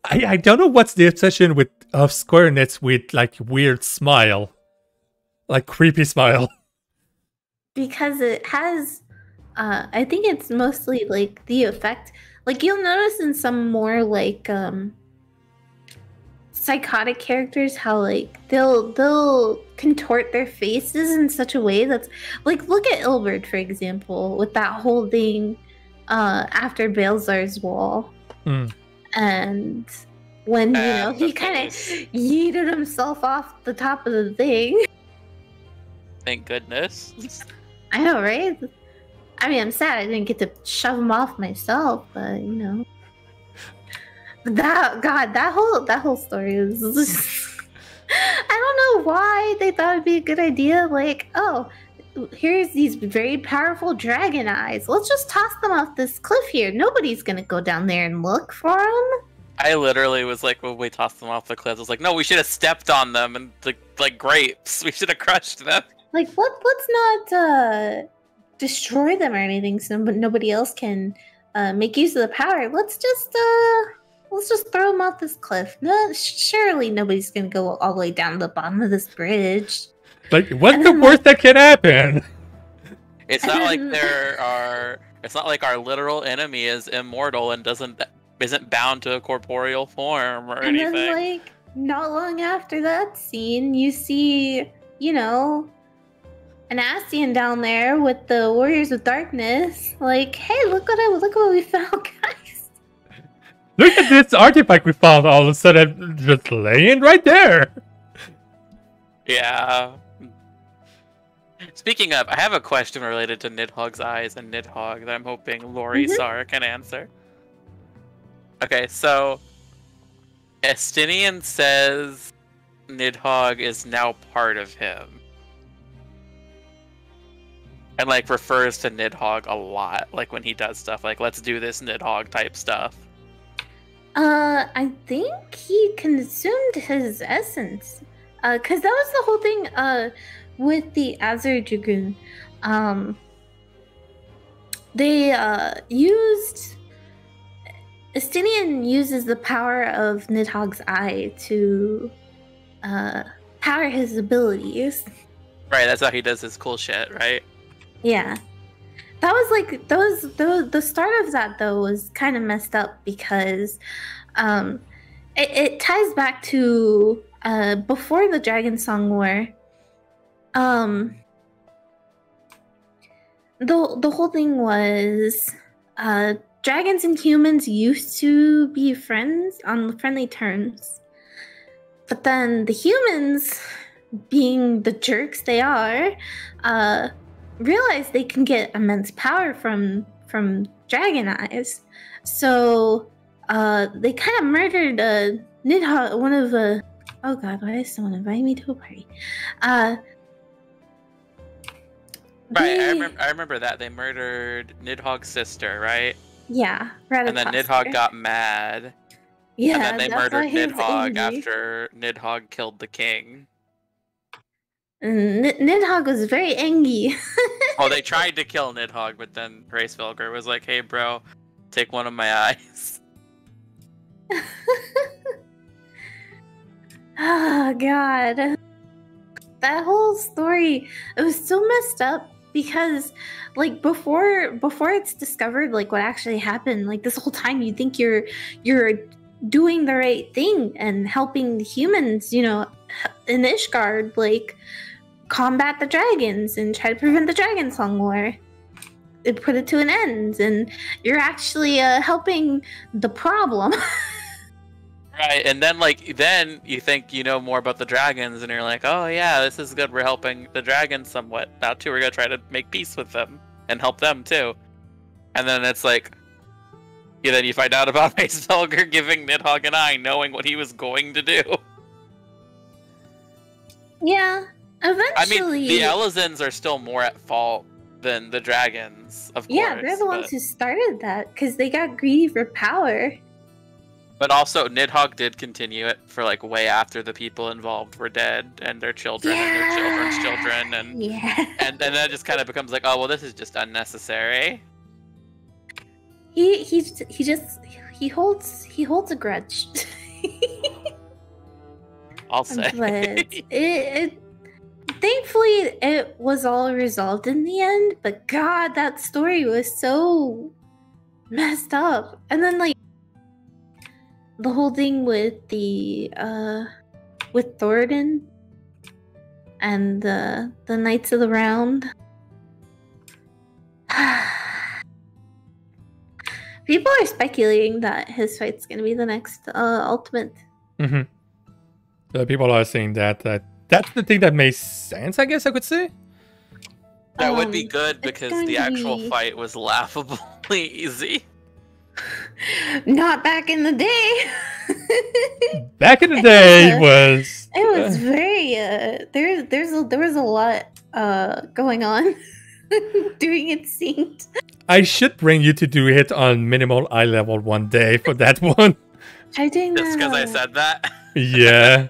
I don't know what's the obsession of Square Enix with, like, weird smile. Like, creepy smile. Because it has, I think it's mostly, like, the effect. Like, you'll notice in some more, like, psychotic characters how, like, they'll contort their faces in such a way that's, like, look at Ilbert, for example, with that whole thing after Balzar's Wall. And when, he kind of yeeted himself off the top of the thing. Thank goodness. I know, right? I mean, I'm sad I didn't get to shove him off myself, but that whole story is just, I don't know why they thought it'd be a good idea. Like, oh, here's these very powerful dragon eyes. Let's just toss them off this cliff here. Nobody's gonna go down there and look for them. I literally was like, well, we tossed them off the cliff. I was like, no, we should have stepped on them and like grapes. We should have crushed them. Like, let's not destroy them or anything, so nobody else can make use of the power. Let's just throw them off this cliff. No, surely nobody's gonna go all the way down to the bottom of this bridge. Like, what's the worst that can happen? It's not like it's not like our literal enemy is immortal and isn't bound to a corporeal form or anything. And then, like, not long after that scene, you see, an Ascian down there with the Warriors of Darkness. Like, hey, look what we found, guys. Look at this artifact we found all of a sudden just laying right there. Yeah. Speaking of, I have a question related to Nidhogg's eyes and Nidhogg that I'm hoping Lori Sar can answer. Okay, so Estinian says Nidhogg is now part of him. And like refers to Nidhogg a lot, like when he does stuff like let's do this Nidhogg type stuff. I think he consumed his essence. Cause that was the whole thing with the Azure Dragoon. They used Estinian uses the power of Nidhogg's eye to power his abilities. Right, that's how he does his cool shit, right? Yeah. That was like the start of that though was kind of messed up because it ties back to before the Dragon Song War. The whole thing was dragons and humans used to be friends on friendly terms. But then the humans, being the jerks they are, realize they can get immense power from dragon eyes. So they kind of murdered Nidhogg, one of the... Oh god, why is someone inviting me to a party? Right, I remember that. They murdered Nidhogg's sister, right? Yeah. And then Nidhogg got mad. Yeah, and then they murdered Nidhogg after Nidhogg killed the king. Nidhogg was very angry. Oh, they tried to kill Nidhogg, but then Hraesvelgr was like, hey bro, take one of my eyes. Oh god. That whole story, it was so messed up because like before it's discovered like what actually happened, like this whole time you think you're doing the right thing and helping the humans, you know, in Ishgard, like combat the dragons and try to prevent the Dragon Song War. It put it to an end, and you're actually helping the problem. Right, and then then you think you know more about the dragons, and you're like, oh yeah, this is good. We're helping the dragons somewhat. Now too, we're gonna try to make peace with them and help them too. And then it's like, yeah, then you find out about Hraesvelgr giving Nidhogg an eye, knowing what he was going to do. Yeah, eventually. I mean, the Elizans are still more at fault than the dragons, of course. Yeah, they're the ones who started that because they got greedy for power. But also, Nidhogg did continue it for like way after the people involved were dead, and their children and their children's children, and then that just kind of becomes like, oh well, this is just unnecessary. He holds a grudge. I'll say. But thankfully it was all resolved in the end. But God, that story was so messed up. And then like the whole thing with the with Thoradin and the Knights of the Round. People are speculating that his fight's gonna be the next ultimate. People are saying that that's the thing that makes sense, I guess I could say. That would be good because the actual fight was laughably easy. Not back in the day. Back in the day it was very there was a lot going on during its scenes. I should bring you to do it on minimal eye level one day for that one. I didn't know. Just because I said that. Yeah.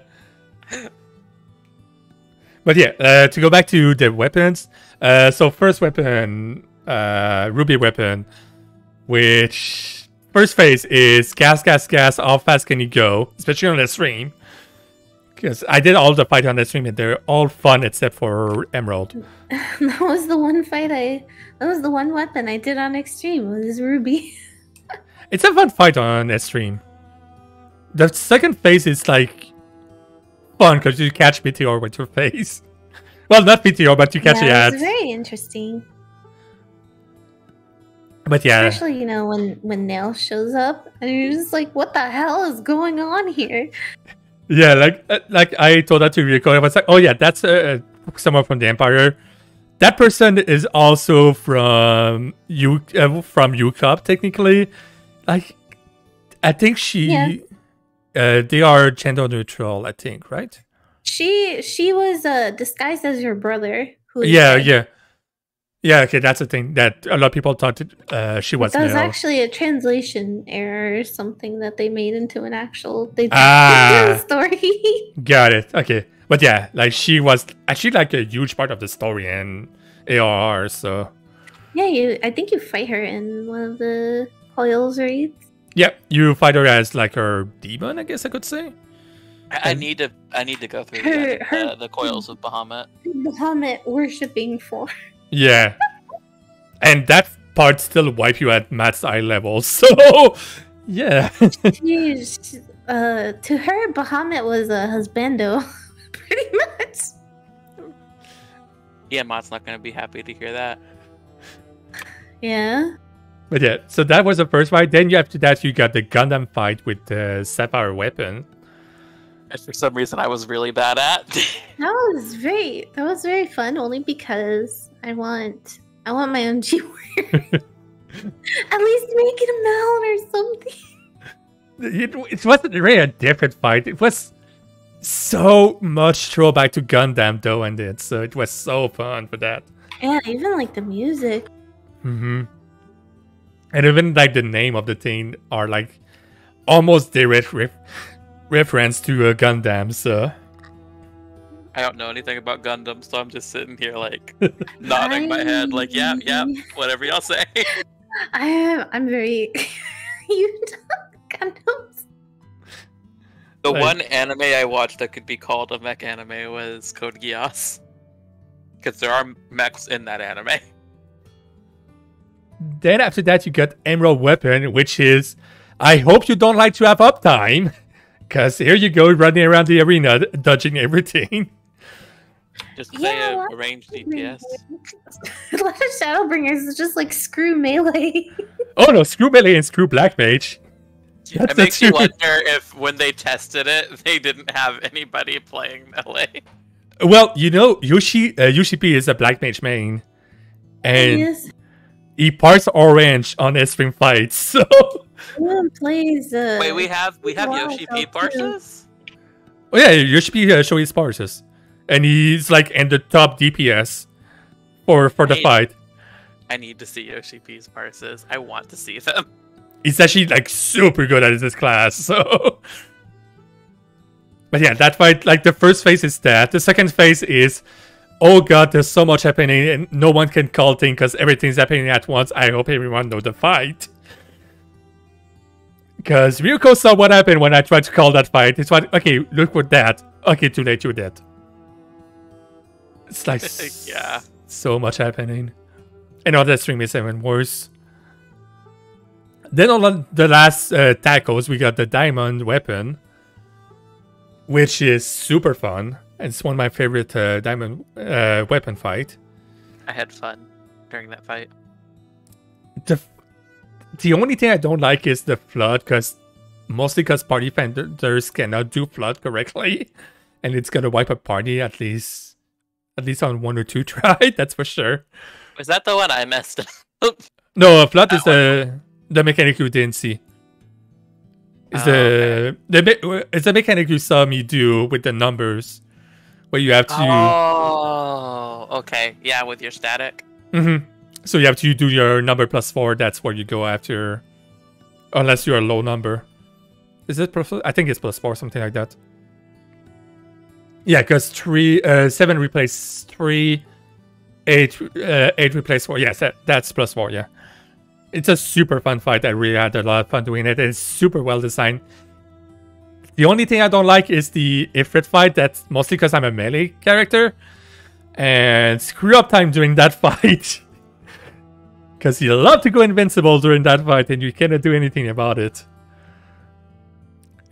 But yeah, to go back to the weapons. So first weapon, Ruby weapon, which first phase is gas. How fast can you go? Especially on the stream. Because I did all the fight on the stream and they're all fun except for Emerald. That was the one that was the one weapon I did on Extreme, was Ruby. It's a fun fight on Extreme. The second phase is like fun because you catch Meteor with your face. Well, not Meteor, but you catch the ads. It's very interesting. But yeah, especially you know when Nail shows up and you're just like, what the hell is going on here? Yeah, like I told that to Rico. I was like, oh yeah, that's someone from the Empire. that person is also from UCOP technically. Like, I think they are gender neutral. I think, right? She was disguised as your brother. Yeah. Okay, that's the thing that a lot of people thought she was. That was actually a translation error or something that they made into an actual story. Got it. Okay, but yeah, like she was actually like a huge part of the story in ARR. So yeah, I think you fight her in one of the coils raids. Yeah, you fight her as like her demon, I guess I could say. I need to go through the coils of Bahamut. Bahamut worshipping for. Yeah, and that part still wipe you at Matt's eye level. So yeah. Jeez, to her, Bahamut was a husbando, pretty much. Yeah, Matt's not gonna be happy to hear that. Yeah. But yeah, so that was the first fight. Then after that, you got the Gundam fight with the Sapphire weapon. And for some reason, I was really bad at. That was very fun. Only because I want my own G-Warrior. At least make it a mount or something. It wasn't really a different fight. It was so much throwback to Gundam though, and so it was so fun for that. Yeah, even like the music. Mm-hmm. And even like the name of the thing are like almost direct reference to a Gundam. So I don't know anything about Gundam, so I'm just sitting here like nodding my head, like yeah, whatever y'all say. I'm very huge on Gundams. The one anime I watched that could be called a mech anime was Code Geass, because there are mechs in that anime. Then after that, you got Emerald Weapon, which is, I hope you don't like to have uptime, because here you go running around the arena, dodging everything. Just say a ranged DPS. A lot of Shadowbringers is just like screw melee. Oh no, screw melee and screw black mage. It makes you wonder if when they tested it, they didn't have anybody playing melee. Well, you know, Yoshi P is a black mage main, and he parts orange on S-Ring fights. So plays. Wait, we have Yoshi P parses? Oh yeah, Yoshi P show his parses, and he's like in the top DPS for the fight. I need to see Yoshi P's parses. I want to see them. He's actually like super good at this class. So, but yeah, that fight, like the first phase is that. The second phase is, oh god, there's so much happening and no one can call things because everything's happening at once. I hope everyone knows the fight. Because Ryuko saw what happened when I tried to call that fight. It's like, okay, look with that. Okay, too late, you're dead. It's like yeah, so much happening. And all that stream is even worse. Then on the last tackles, we got the diamond weapon, which is super fun. It's one of my favorite diamond weapon fight. I had fun during that fight. The only thing I don't like is the flood, mostly because party defenders cannot do flood correctly, and it's gonna wipe a party at least on 1 or 2 try. That's for sure. Was that the one I messed up? No, flood is the mechanic you didn't see. It's it's the mechanic you saw me do with the numbers, where you have to. Oh, okay, yeah, with your static. Mm-hmm. So you have to do your number +4. That's where you go after, unless you're a low number. Is it +4? I think it's +4, something like that. Yeah, because 7 replace 3, 8 replace 4. Yes, that's +4. Yeah. It's a super fun fight. I really had a lot of fun doing it. It's super well designed. The only thing I don't like is the Ifrit fight. That's mostly because I'm a melee character. And screw up time during that fight. Because you love to go invincible during that fight and you cannot do anything about it.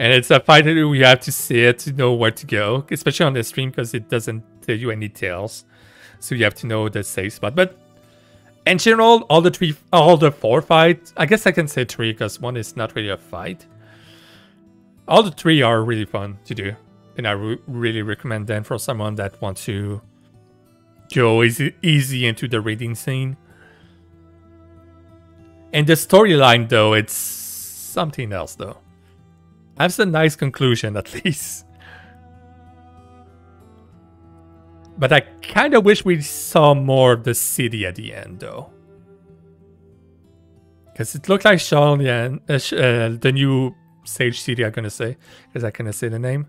And it's a fight that you have to see it to know where to go. Especially on the stream because it doesn't tell you any details. So you have to know the safe spot. But in general, all the 4 fights, I guess I can say 3 because 1 is not really a fight. All the 3 are really fun to do, and I really recommend them for someone that wants to go easy into the reading scene. And the storyline, though, it's something else, though. That's a nice conclusion, at least. But I kind of wish we saw more of the city at the end, though. Because it looked like Shawlian, the new Sage City, I'm going to say. Because I cannot say the name.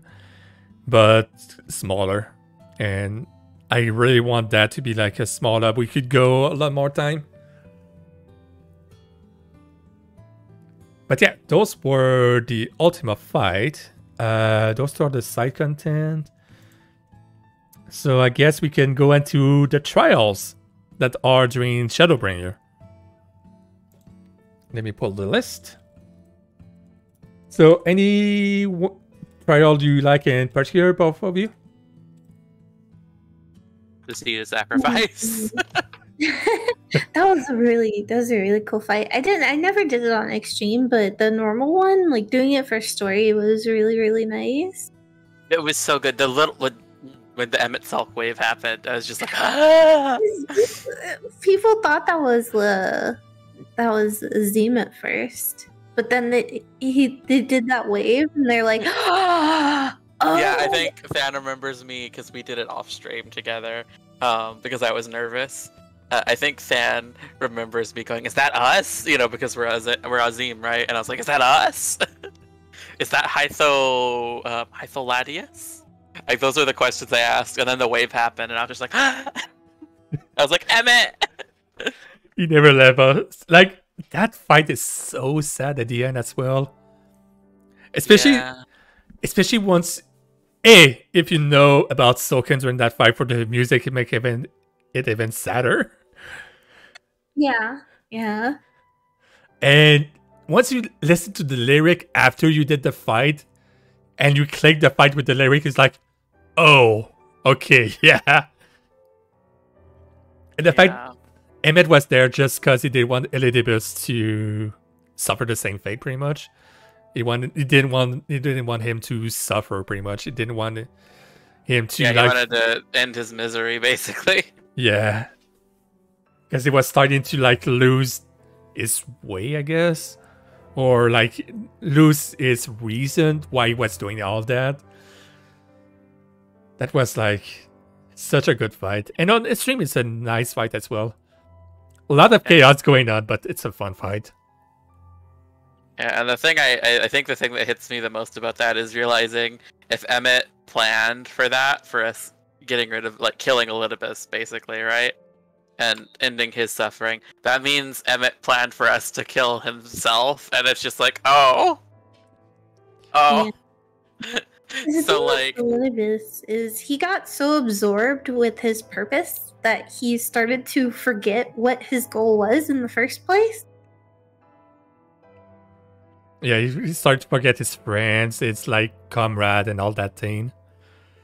But smaller. And I really want that to be like a small hub. We could go a lot more time. But yeah, those were the ultimate fight. Those are the side content. So I guess we can go into the trials that are during Shadowbringer. Let me pull the list. So any trial do you like in particular, both of you? The Seed of Sacrifice. That was a really cool fight. I never did it on Extreme, but the normal one, like doing it for story, was really nice. It was so good. The little when the Emmett Salk wave happened, I was just like, ah! People thought that was Azim at first, but then they did that wave, and they're like, oh! Yeah, I think Fan remembers me because we did it off stream together. Because I was nervous. I think Fan remembers me going, "Is that us?" You know, because we're Azim, right? And I was like, "Is that us? Is that Hytholadius?" Like those are the questions I asked, and then the wave happened, and I was just like, I was like, Emmett. He never left us. Like that fight is so sad at the end as well. Especially once, if you know about Soken during that fight for the music, it make it even sadder. Yeah. And once you listen to the lyric after you did the fight, and you click the fight with the lyric, it's like, oh, okay, yeah. And the fact Emmett was there just because he didn't want Elidibus to suffer the same fate, pretty much. He didn't want him to suffer, pretty much. He didn't want him to. Yeah, he wanted to end his misery, basically. Yeah, because he was starting to like lose his way, I guess, or like lose his reason why he was doing all that. That was like such a good fight, and on stream it's a nice fight as well. A lot of chaos going on, but it's a fun fight. Yeah, and the thing I think the thing that hits me the most about that is realizing if Emmett planned for that, for us getting rid of, like, killing Elidibus, basically, right? And ending his suffering, that means Emmett planned for us to kill himself, and it's just like, oh. Yeah. So, like... Elidibus is he got so absorbed with his purpose that he started to forget what his goal was in the first place. Yeah, he started to forget his friends, it's like comrade and all that thing.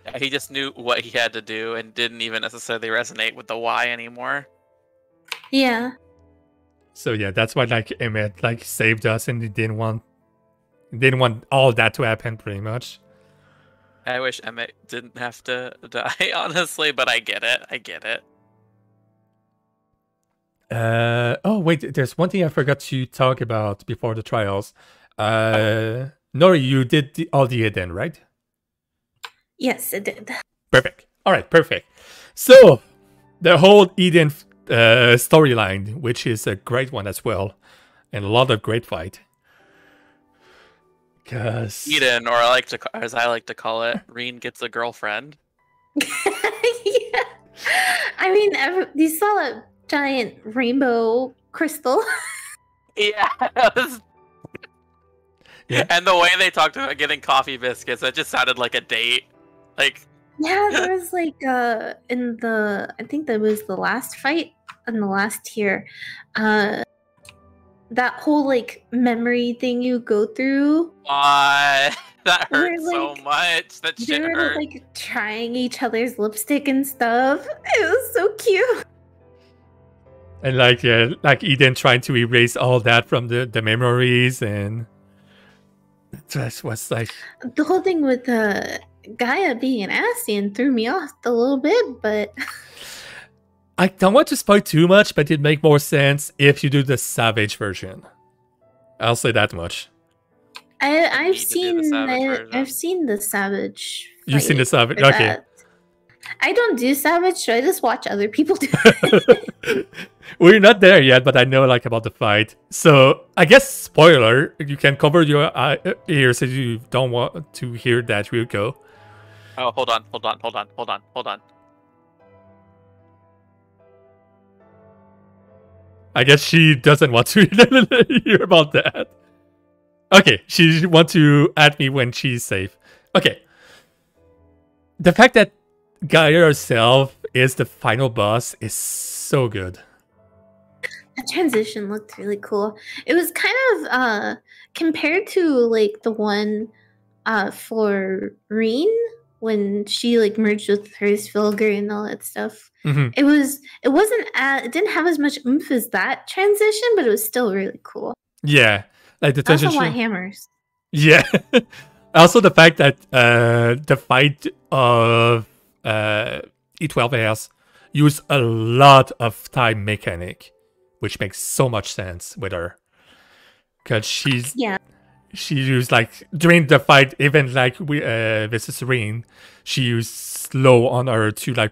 Yeah, he just knew what he had to do and didn't even necessarily resonate with the why anymore. Yeah. So yeah, that's why like Emmett like saved us, and he didn't want all that to happen, pretty much. I wish Emmett didn't have to die, honestly, but I get it. Oh wait, there's one thing I forgot to talk about before the trials. Nori, you did all the Eden, right? Yes, it did. Perfect. All right, perfect. So the whole Eden storyline, which is a great one as well, and a lot of great fight. Cause Eden, or as I like to call it, Reen gets a girlfriend. Yeah. I mean, you saw a giant rainbow crystal. Yeah. And the way they talked about getting coffee biscuits, that just sounded like a date. Like, yeah, there was like I think that was the last fight in the last tier. That whole like memory thing you go through. That hurt so much. That shit hurt. They were like trying each other's lipstick and stuff. It was so cute. And like Eden trying to erase all that from the memories, and that was like the whole thing with Gaia being an Ascian threw me off a little bit, but I don't want to spoil too much, but it'd make more sense if you do the Savage version. I'll say that much. I've seen the Savage. You've seen the Savage? Okay. That. I don't do Savage, so I just watch other people do it. We're not there yet, but I know about the fight. So I guess spoiler, you can cover your ears if you don't want to hear that. We'll go. Oh, hold on. I guess she doesn't want to hear about that. Okay, she wants to add me when she's safe. Okay. The fact that Gaia herself is the final boss is so good. That transition looked really cool. It was kind of compared to the one for Reen when she merged with Hirschfelger and all that stuff. Mm-hmm. It didn't have as much oomph as that transition, but it was still really cool. Yeah, the transition. I also want hammers. Yeah. Also the fact that the fight of E12S use a lot of time mechanic, which makes so much sense with her. Because she used during the fight, even versus Reen, she used slow on her to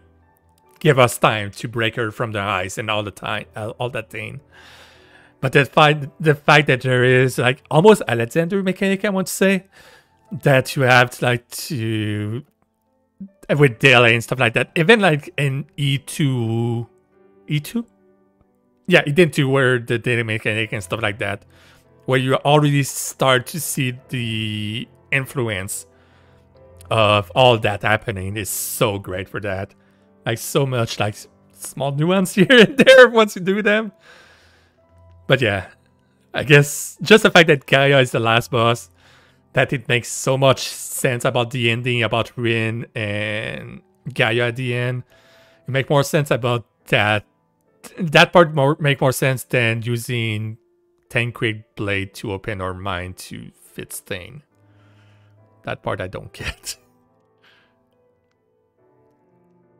give us time to break her from the ice and all that thing. But the fact that there is almost a legendary mechanic, I want to say, that you have to with delay and stuff like that. Even in E2, yeah, E2 where the delay mechanic and stuff like that, where you already start to see the influence of all that happening, is so great for that. So much small nuance here and there once you do them. But yeah, I guess just the fact that Gaia is the last boss, that it makes so much sense about the ending, about Rin and Gaia at the end. It makes more sense about that. That part make more sense than using Tancred Blade to open our mind to Fitz thing. That part I don't get.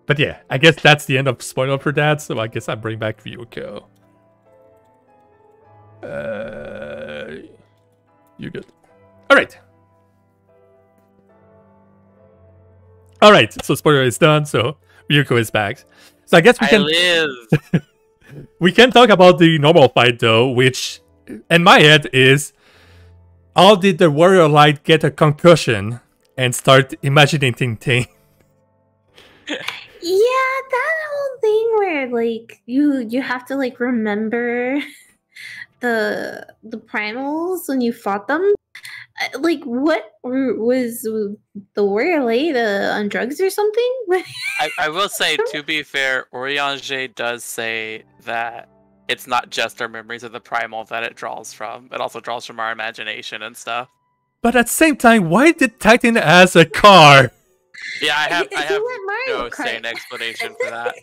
But yeah, I guess that's the end of spoiler for that, so I guess I bring back Ryuko. You're good. Alright. Alright, so spoiler is done, so Ryuko is back. So I guess we can we can talk about the normal fight though, which in my head is, how did the warrior light get a concussion and start imagining things? Yeah, that whole thing where you have to remember the primals when you fought them. What was the warrior light on drugs or something? I will say, to be fair, Oriange does say that it's not just our memories of the primal that it draws from. It also draws from our imagination and stuff. But at the same time, why did Titan has a car? Yeah, I have no sane explanation for that.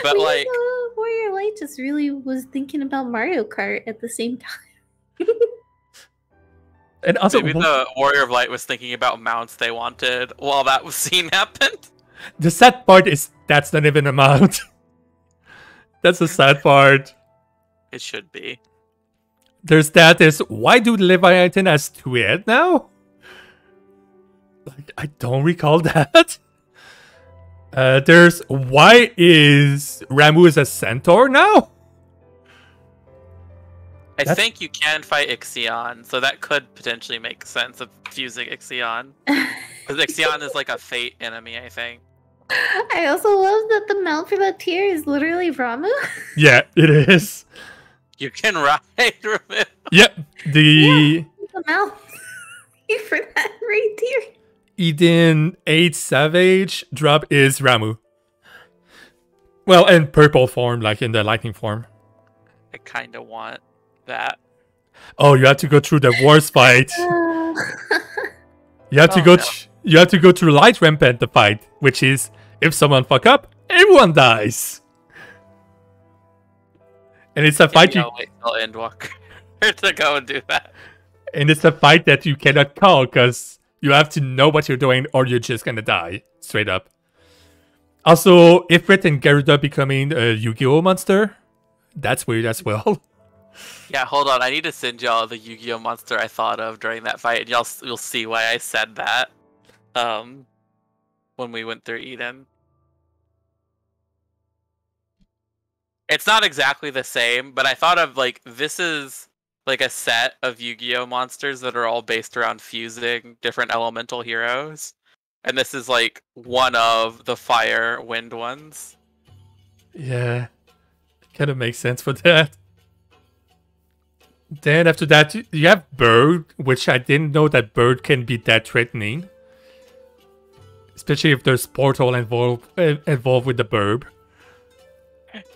But Warrior Light just really was thinking about Mario Kart at the same time. And also, maybe the Warrior of Light was thinking about mounts they wanted while that scene happened. The sad part is that's not even a mount. That's the sad part. It should be. There's that. Is why do Leviathan has 2 heads now? I don't recall that. There's why is Ramu a centaur now? I think you can fight Ixion, so that could potentially make sense of fusing Ixion. Because Ixion is a fate enemy, I think. I also love that the mount for that tier is literally Ramu. Yeah, it is. You can ride Ramu. Yep, the mount for that right tier. Eden 8 Savage drop is Ramu. Well, in purple form, in the lightning form. I kind of want that. Oh, you have to go through the worst fight. You have to go. You have to go through Light Rampant the fight, which is if someone fuck up, everyone dies. And it's a fight you wait till Endwalker to go and do that. And it's a fight that you cannot call because you have to know what you're doing or you're just gonna die straight up. Also, Ifrit and Garuda becoming a Yu-Gi-Oh monster. That's weird as well. Yeah, hold on. I need to send y'all the Yu-Gi-Oh monster I thought of during that fight, and you'll see why I said that. When we went through Eden. It's not exactly the same, but I thought of like this is like a set of Yu-Gi-Oh monsters that are all based around fusing different elemental heroes. And this is like one of the fire wind ones. Yeah. Kind of makes sense for that. Then after that, you have Bird, which I didn't know that Bird can be that threatening. Especially if there's portal involved with the Bird.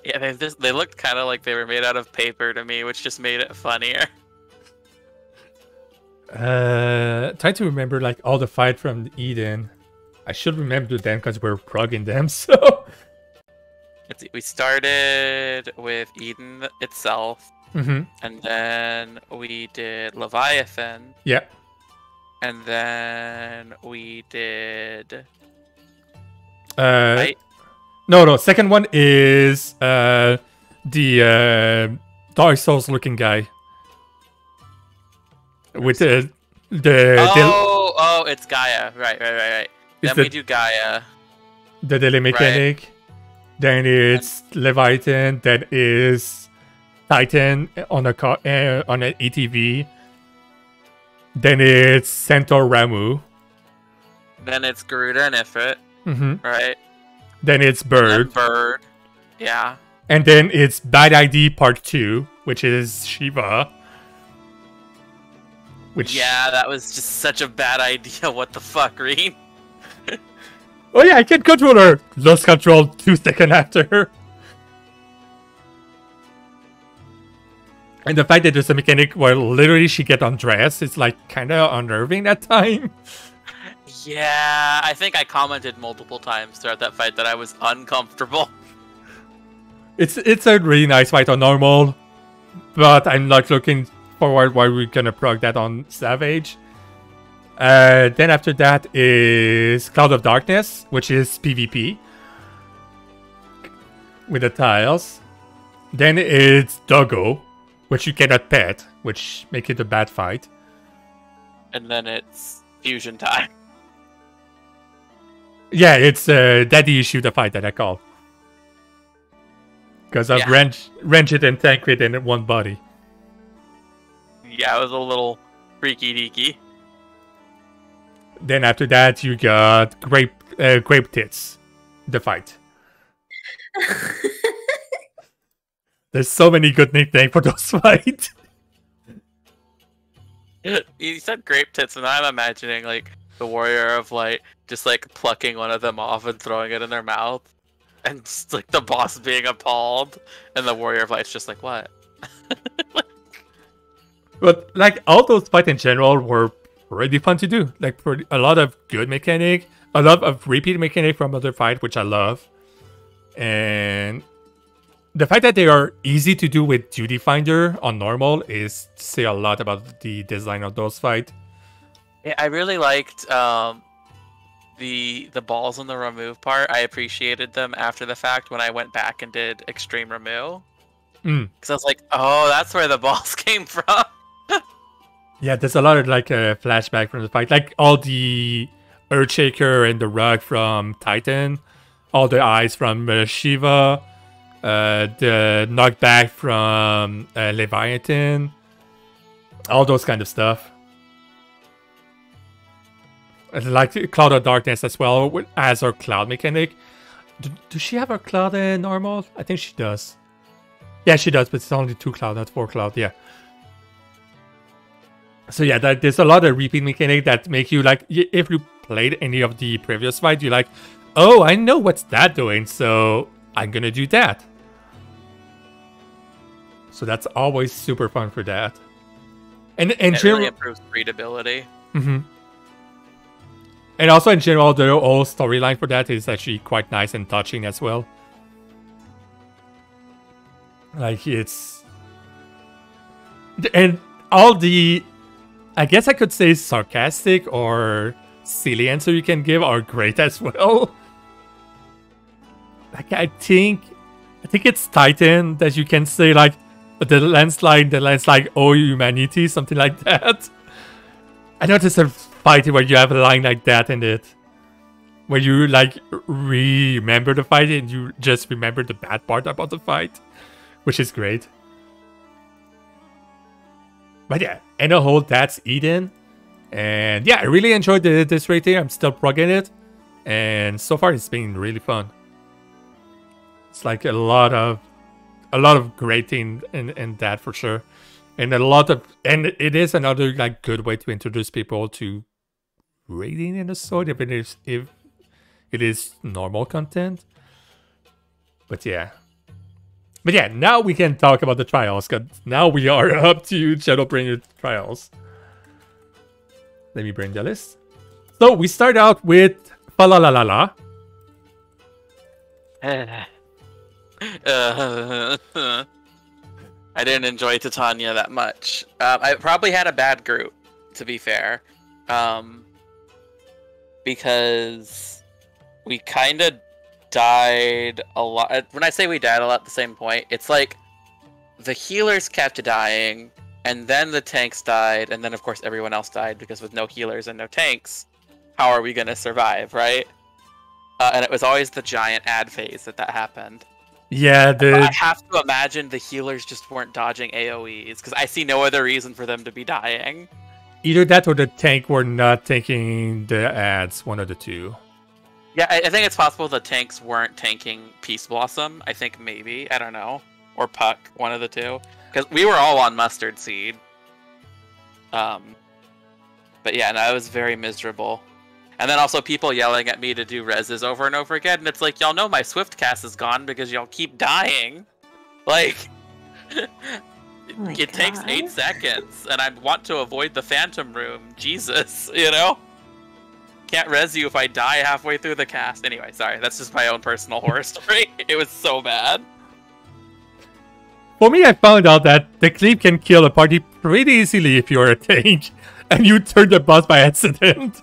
Yeah, they looked kind of like they were made out of paper to me, which just made it funnier. Trying to remember like all the fight from Eden. I should remember them because we're plugging them, so... Let's see, we started with Eden itself. Mm-hmm. And then we did Leviathan. Yeah. And then we did... Right? No. Second one is the Dark Souls looking guy. With the it's Gaia. Right. Then we do Gaia. The daily mechanic. Right. Then it's Leviathan. Then is Titan on an ATV. Then it's Centaur Ramu. Then it's Garuda and Ifrit. Mm-hmm. Right. Then it's Bird. Yeah. And then it's Bad ID Part 2, which is Shiva. Yeah, that was just such a bad idea. What the fuck, Reed? Oh yeah, I can control her. Lost control 2 seconds after. And the fact that there's a mechanic where literally she get undressed, it's like kind of unnerving at time. Yeah, I think I commented multiple times throughout that fight that I was uncomfortable. It's a really nice fight on normal, but I'm not looking forward why we're gonna prog that on Savage. Then after that is Cloud of Darkness, which is PvP with the tiles. Then it's Doggo, which you cannot pet, which make it a bad fight. And then it's Fusion Time. Yeah, it's Daddy Issue the fight that I call. Because I've wrench it and tank it in one body. Yeah, it was a little freaky deaky. Then after that, you got Grape Tits, the fight. There's so many good nicknames for those fights. You said Grape Tits, and I'm imagining like the warrior of light just like plucking one of them off and throwing it in their mouth, and just, like the boss being appalled, and the warrior of light's just like, what? But like all those fights in general were really fun to do. Like for a lot of good mechanic, a lot of repeat mechanic from other fights, which I love. And the fact that they are easy to do with Duty Finder on normal is say a lot about the design of those fights. Yeah, I really liked the balls on the remove part. I appreciated them after the fact when I went back and did extreme remove. Because I was like, oh, that's where the balls came from. Yeah, there's a lot of like a flashback from the fight, like all the Earthshaker and the rug from Titan, all the eyes from Shiva, the knockback from Leviathan, all those kind of stuff. And like Cloud of Darkness as well, as her cloud mechanic. Does she have her cloud in normal? I think she does. Yeah, she does, but it's only 2 cloud, not 4 cloud. Yeah. So yeah, there's a lot of repeat mechanic that make you like, if you played any of the previous fights, you're like, oh, I know what's that doing, so I'm gonna do that. So that's always super fun for that. And it really improves readability. Mm-hmm. And also in general, the whole storyline for that is actually quite nice and touching as well. Like it's... And all the... I guess I could say sarcastic or silly answer you can give are great as well. I think it's Titan that you can say like the landslide, oh humanity, something like that. I know there's a fight where you have a line like that in it, where you like remember the fight and you just remember the bad part about the fight, which is great. But yeah, in a whole, that's Eden. And yeah, I really enjoyed this rating. I'm still plugging it. And so far, it's been really fun. It's like a lot of great things in that for sure. And it is another like good way to introduce people to rating in the sword if it is normal content. But yeah, now we can talk about the trials, because now we are up to Shadowbringer trials. Let me bring the list. So we start out with Falalalala. I didn't enjoy Titania that much. I probably had a bad group, to be fair. Because we kind of died a lot. When I say we died a lot at the same point, it's like the healers kept dying, and then the tanks died, and then of course everyone else died, because with no healers and no tanks, how are we going to survive, right? And it was always the giant ad phase that happened. Yeah, I have to imagine the healers just weren't dodging AoEs, because I see no other reason for them to be dying. Either that or the tank were not taking the ads, one of the two. Yeah, I think it's possible the tanks weren't tanking Peace Blossom. I think maybe, I don't know. Or Puck, one of the two. Because we were all on Mustard Seed. But yeah, no, it was very miserable. And then also people yelling at me to do reses over and over again, and it's like, y'all know my Swift cast is gone because y'all keep dying. Like, it takes 8 seconds, and I want to avoid the Phantom Room. Jesus, you know? Can't res you if I die halfway through the cast. Anyway, sorry, that's just my own personal horror story. It was so bad. For me, I found out that the cleave can kill a party pretty easily if you're a tank, and you turn the boss by accident.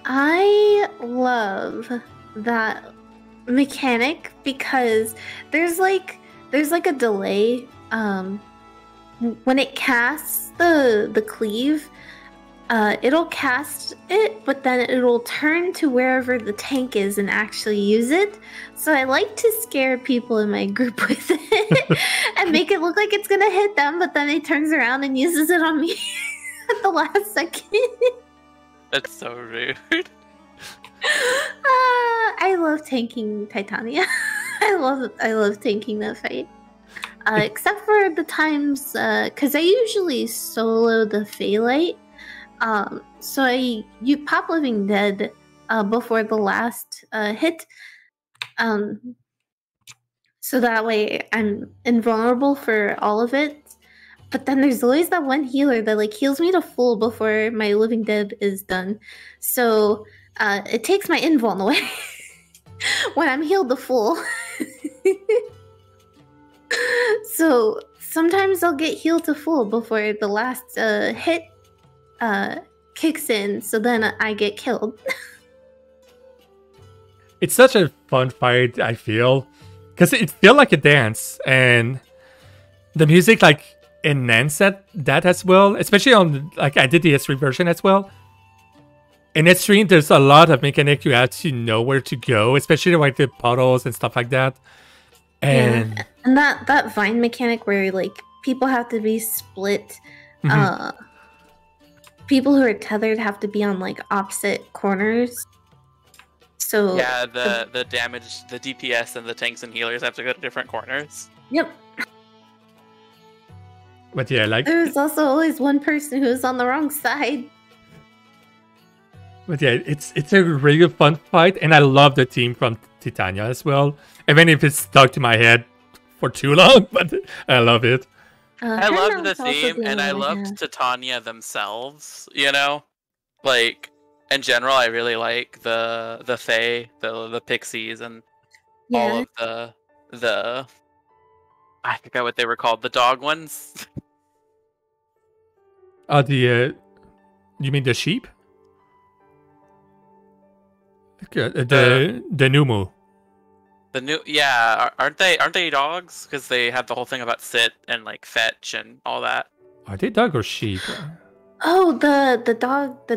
I love that mechanic because there's like a delay when it casts the cleave. It'll cast it, but then it'll turn to wherever the tank is and actually use it. So I like to scare people in my group with it and make it look like it's gonna hit them, but then it turns around and uses it on me at the last second. That's so rude. I love tanking Titania. I love tanking that fight. Except for the times, because I usually solo the Phaelite. So you pop Living Dead before the last hit. So that way I'm invulnerable for all of it. But then there's always that one healer that like heals me to full before my Living Dead is done. So it takes my invuln away when I'm healed to full. So sometimes I'll get healed to full before the last hit kicks in, so then I get killed. It's such a fun fight, I feel, because it feels like a dance, and the music like enhances that as well, especially on, like, I did the S3 version as well. In S3, there's a lot of mechanic you have to know where to go, especially like the puddles and stuff like that. And yeah. And that vine mechanic where like people have to be split. Mm-hmm. People who are tethered have to be on like opposite corners. So yeah, the damage, the DPS and the tanks and healers have to go to different corners. Yep. But yeah, like there's also always one person who's on the wrong side. But yeah, it's a really fun fight, and I love the team from Titania as well. Even if it's stuck to my head for too long, but I love it. I loved the theme, and I loved Titania themselves, you know? Like, in general, I really like the Fae, the Pixies, and all of the... I forgot what they were called, the dog ones? You mean the sheep? The Numu. The new, aren't they dogs? Because they have the whole thing about sit and like fetch and all that. Are they dog or sheep? Oh, the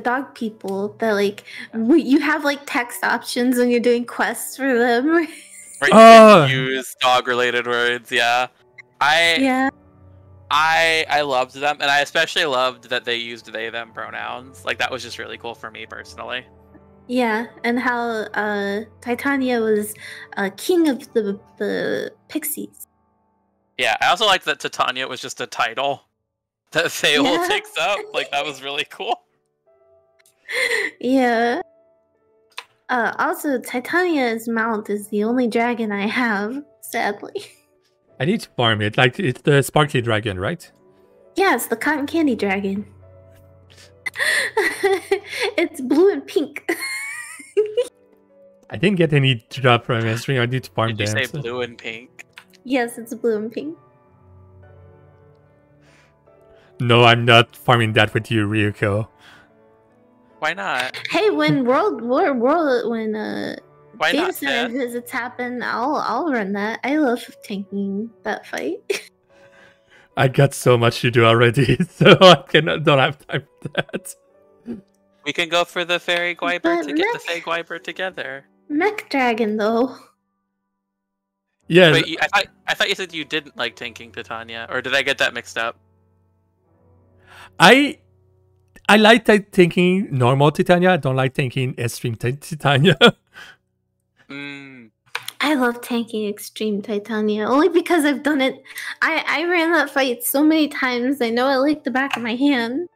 dog people that like you have like text options when you're doing quests for them. Or you can use dog related words. Yeah, I loved them, and I especially loved that they used they them pronouns. Like that was just really cool for me personally. Yeah, and how Titania was king of the pixies. Yeah, I also liked that Titania was just a title that Feol takes up. Like that was really cool. Yeah. Also, Titania's mount is the only dragon I have, sadly. I need to farm it. Like it's the sparkly dragon, right? Yeah, it's the cotton candy dragon. It's blue and pink. I didn't get any drop from S3. I need to farm them. Did you say blue and pink? Yes, it's blue and pink. No, I'm not farming that with you, Ryuko. Why not? Hey, when when Why data not, center visits happen, I'll run that. I love tanking that fight. I got so much to do already, so I don't have time for that. We can go for the fairy Gwyber to get the fairy Gwyber together. Mech dragon though. Yeah. Wait, I thought you said you didn't like tanking Titania, or did I get that mixed up? I like tanking normal Titania. I don't like tanking extreme Titania. I love tanking extreme Titania only because I've done it. I ran that fight so many times. I know it like the back of my hand.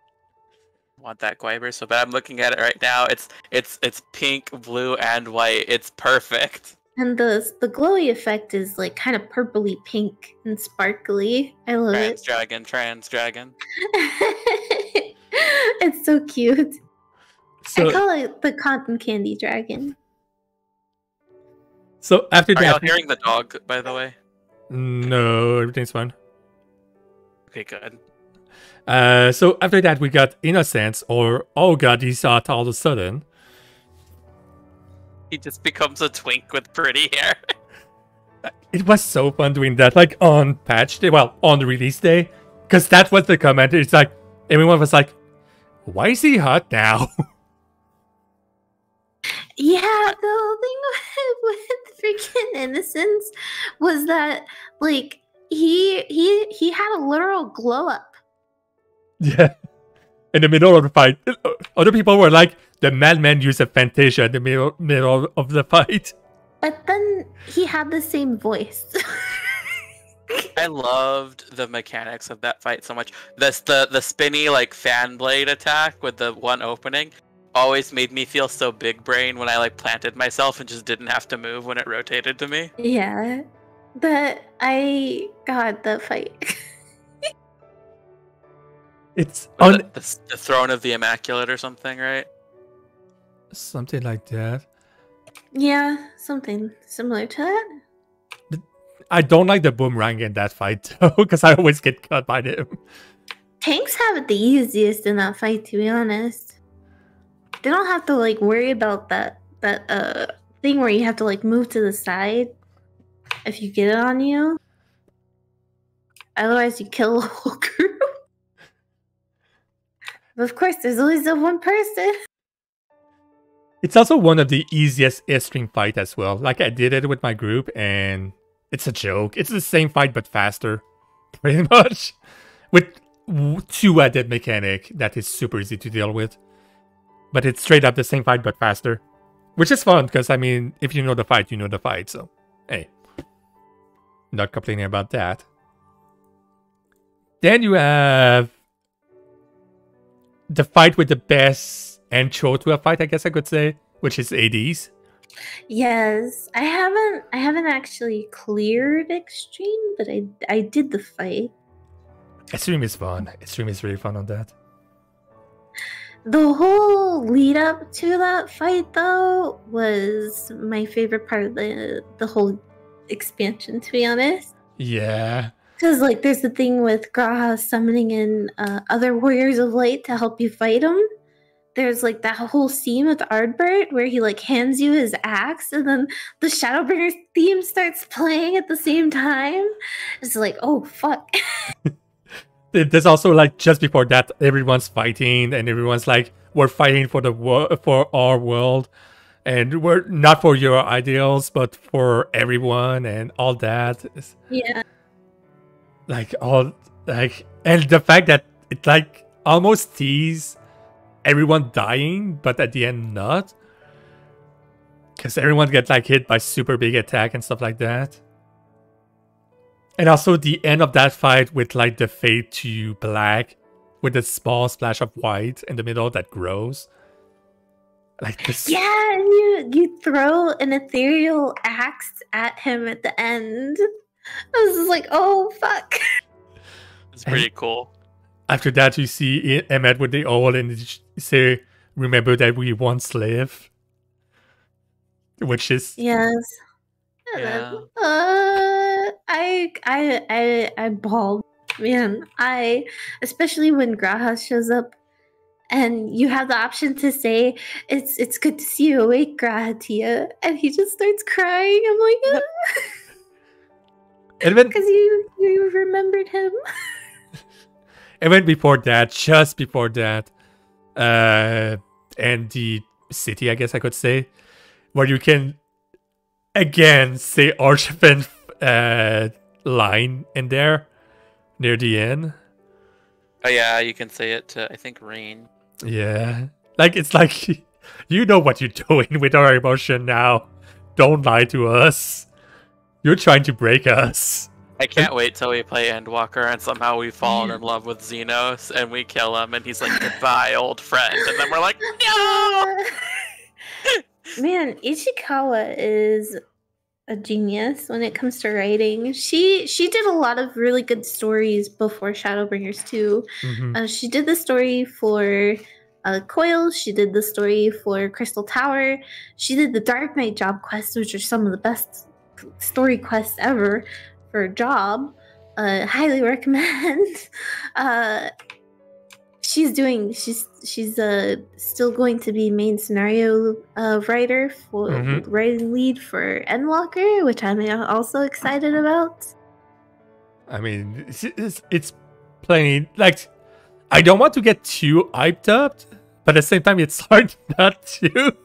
Want that Gwyber so bad. I'm looking at it right now. It's pink, blue, and white. It's perfect. And the glowy effect is like kind of purpley pink and sparkly. I love it. Trans dragon. It's so cute. So, I call it the cotton candy dragon. So after that, are y'all hearing the dog, by the way? No, everything's fine. Okay, good. So after that, we got Innocence, or oh god, he's hot all of a sudden. He just becomes a twink with pretty hair. It was so fun doing that, like on patch day, well, on the release day, because that was the comment. It's like everyone was like, "Why is he hot now?" Yeah, the whole thing with freaking Innocence was that like he had a literal glow up. Yeah. In the middle of the fight, other people were like, the madman used a Fantasia in the middle of the fight. But then he had the same voice. I loved the mechanics of that fight so much. The spinny like fan blade attack with the one opening always made me feel so big brain when I like planted myself and just didn't have to move when it rotated to me. Yeah. God, that fight. It's on the Throne of the Immaculate or something, right? Something like that. Yeah, something similar to that. I don't like the boomerang in that fight though, because I always get cut by them. Tanks have it the easiest in that fight, to be honest. They don't have to like worry about that thing where you have to like move to the side if you get it on you. Otherwise, you kill the whole group. But of course, there's always that one person. It's also one of the easiest extreme fight as well. Like I did it with my group, and it's a joke. It's the same fight but faster, pretty much, with two added mechanic that is super easy to deal with. But it's straight up the same fight but faster, which is fun because I mean, if you know the fight, you know the fight. So hey, not complaining about that. Then you have the fight with the best intro to a fight, I guess I could say, which is ADs. Yes, I haven't actually cleared Extreme, but I did the fight. Extreme is fun. Extreme is really fun on that. The whole lead up to that fight, though, was my favorite part of the whole expansion, to be honest. Yeah. Because, like, there's the thing with Graha summoning in other Warriors of Light to help you fight them. there's like that whole scene with Ardbert where he like hands you his axe, and then the Shadowbringer theme starts playing at the same time. It's like, oh fuck. There's also like just before that, everyone's fighting, and everyone's like, we're fighting for for our world, and we're not for your ideals, but for everyone, and all that. Yeah. Like all like, and the fact that it like almost tease everyone dying, but at the end not, because everyone gets like hit by super big attack and stuff like that. And also the end of that fight with like the fade to black with a small splash of white in the middle that grows. Like this. Yeah, and you throw an ethereal axe at him at the end. I was just like, oh fuck. It's pretty cool. After that, you see Emmet with the owl and you say, remember that we once lived. Which is... Yes. Yeah. I bawled, man. Especially when Graha shows up, and you have the option to say, "It's good to see you awake, Graha Tia," and he just starts crying. I'm like, because you remembered him. And then before that, just before that, and the city, I guess I could say, where you can again say Archivant line in there near the end. Oh yeah, you can say it to, I think, Rain. Yeah, like it's like, you know what you're doing with our emotion now. Don't lie to us. You're trying to break us. I can't wait till we play Endwalker and somehow we've fallen in love with Xenos and we kill him and he's like, goodbye, old friend. And then we're like, no! Man, Ichikawa is a genius when it comes to writing. She did a lot of really good stories before Shadowbringers 2. Mm-hmm. She did the story for Coil. She did the story for Crystal Tower. She did the Dark Knight job quests, which are some of the best story quests ever for a job. Highly recommend. She's still going to be main scenario writer for writing lead for Endwalker, which I'm also excited about. I mean, it's plenty. Like, I don't want to get too hyped up, but at the same time, it's hard not to.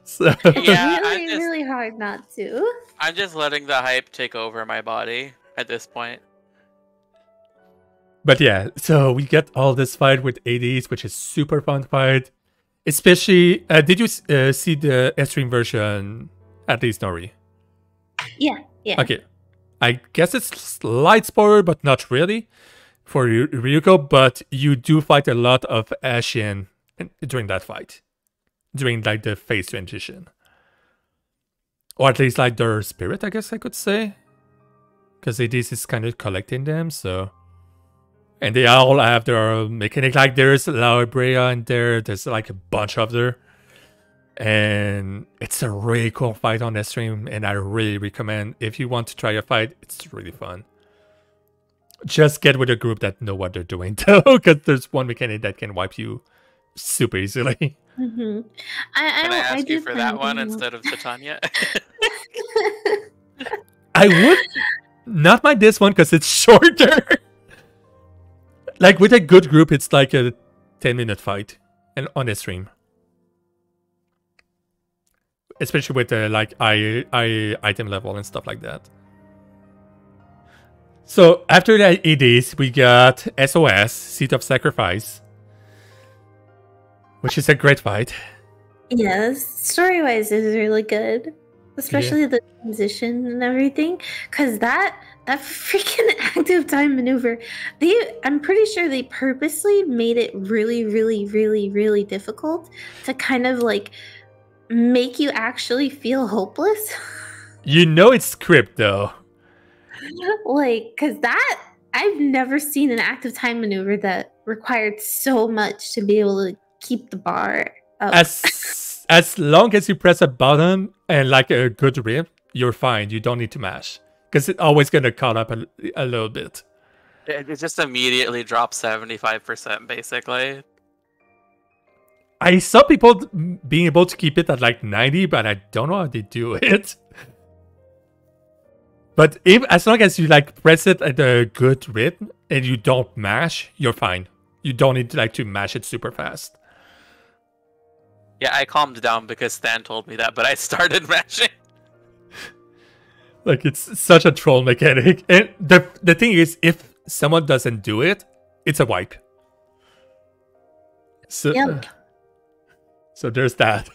So yeah, really hard not to. I'm just letting the hype take over my body at this point. But yeah, so we get all this fight with ADs, which is super fun fight. Especially, did you see the extreme version, at least, Nori? Yeah. Okay. I guess it's slight spoiler, but not really, for Ryuko, but you do fight a lot of Ashen during that fight. During, like, the phase transition. Or at least, like, their spirit, I guess I could say. Because ADs is kind of collecting them, so... And they all have their mechanic. Like, there's La Brea in there. There's like a bunch of there. And it's a really cool fight on the stream. And I really recommend, if you want to try a fight, it's really fun. Just get with a group that know what they're doing, though. Because there's one mechanic that can wipe you super easily. Mm-hmm. Can I ask you for that one instead of Titania? I would not mind this one because it's shorter. Like, with a good group, it's like a 10-minute fight and on a stream. Especially with the, like, item level and stuff like that. So, after the ADs, we got SOS, Seat of Sacrifice. Which is a great fight. Yes, story-wise, it is really good. Especially the transition and everything. Because that freaking active time maneuver, I'm pretty sure they purposely made it really, really, really, really difficult to kind of like make you actually feel hopeless. You know it's script though. Like, because I've never seen an active time maneuver that required so much to be able to keep the bar up. As long as you press a button and like a good rip, you're fine. You don't need to mash. Because it's always going to caught up a little bit. It just immediately drops 75%, basically. I saw people being able to keep it at like 90, but I don't know how they do it. But as long as you like press it at a good rhythm and you don't mash, you're fine. You don't need to like to mash it super fast. Yeah, I calmed down because Stan told me that, but I started mashing. Like, it's such a troll mechanic. And the thing is, if someone doesn't do it, it's a wipe. So, so there's that.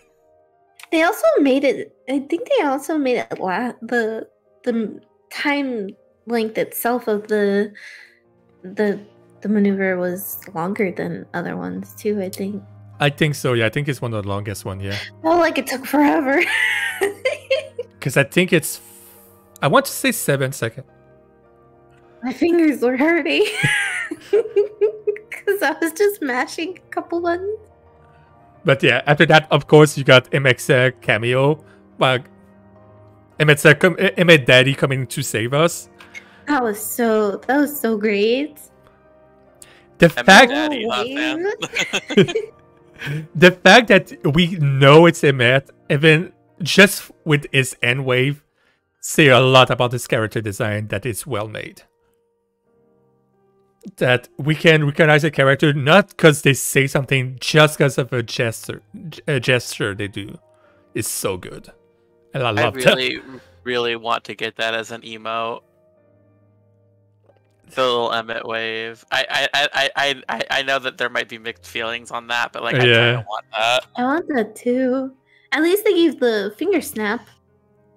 They also made it. I think they also made it the time length itself of the maneuver was longer than other ones too. I think so. Yeah, I think it's one of the longest one. Yeah. Well, like it took forever. Because I think it's, I want to say 7 seconds. My fingers were hurting because I was just mashing a couple buttons. But yeah, after that, of course, you got MX cameo. Well, Emmett Daddy coming to save us. That was so great. The fact, the fact that we know it's Emmett, even just with his end wave, say a lot about his character design. That is well made. That we can recognize a character not because they say something, just because of a gesture they do. Is so good. And I love that. Really want to get that as an emote. The little Emmett wave. I know that there might be mixed feelings on that, but like I kind of want that. I want that too. At least they gave the finger snap.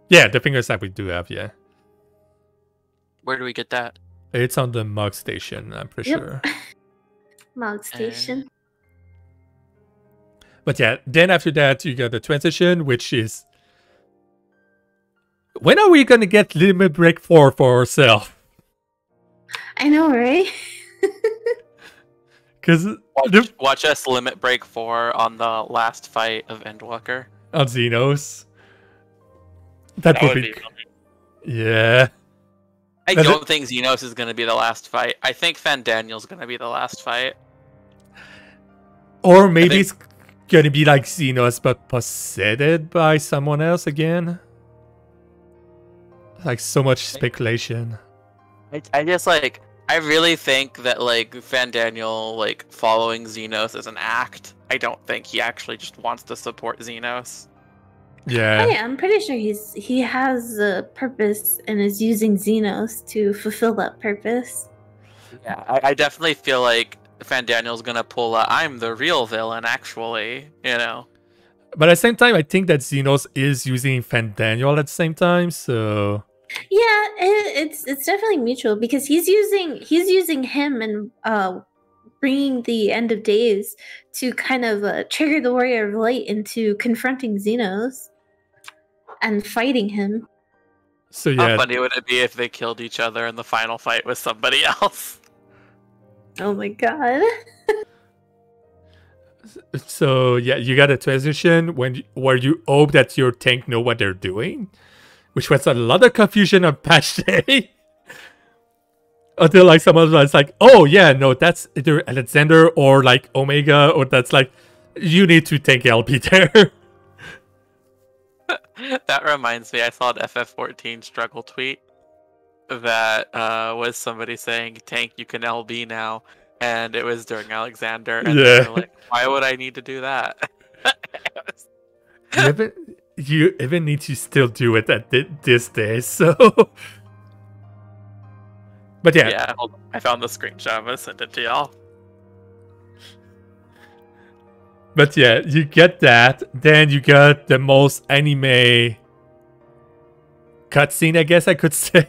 Yeah, the finger snap we do have. Yeah. Where do we get that? It's on the Mog Station, I'm pretty sure. Mog Station. But yeah, then after that, you got the transition, which is... When are we going to get Limit Break 4 for ourselves? I know, right? Because watch us Limit Break 4 on the last fight of Endwalker. On Xenos. That would be funny. Yeah. I don't think Xenos is going to be the last fight. I think Fandaniel's going to be the last fight. Or maybe it's going to be like Xenos, but possessed by someone else again. Like, so much speculation. I just, like... I really think that, like, Fandaniel, like, following Xenos is an act. I don't think he actually just wants to support Xenos. Yeah. Oh, yeah, I'm pretty sure he has a purpose and is using Xenos to fulfill that purpose. Yeah, I definitely feel like Fandaniel's gonna pull a I'm the real villain, actually, you know. But at the same time, I think that Xenos is using Fandaniel at the same time, so... Yeah, it's definitely mutual because he's using him and bringing the End of Days to kind of trigger the Warrior of Light into confronting Xenos and fighting him. So yeah, how funny would it be if they killed each other in the final fight with somebody else? Oh my god. So yeah, you got a transition where you hope that your tank know what they're doing, which was a lot of confusion on patch day. Until like someone was like, oh yeah, no, that's either Alexander or like Omega, or that's like, you need to tank LP there. That reminds me, I saw an FF14 struggle tweet that was somebody saying, tank, you can LB now. And it was during Alexander. And they were like, why would I need to do that? You even need to still do it at this day, so... But yeah. Yeah, hold on. I found the screenshot. I'm going to send it to y'all. But yeah, you get that. Then you got the most anime cutscene, I guess I could say.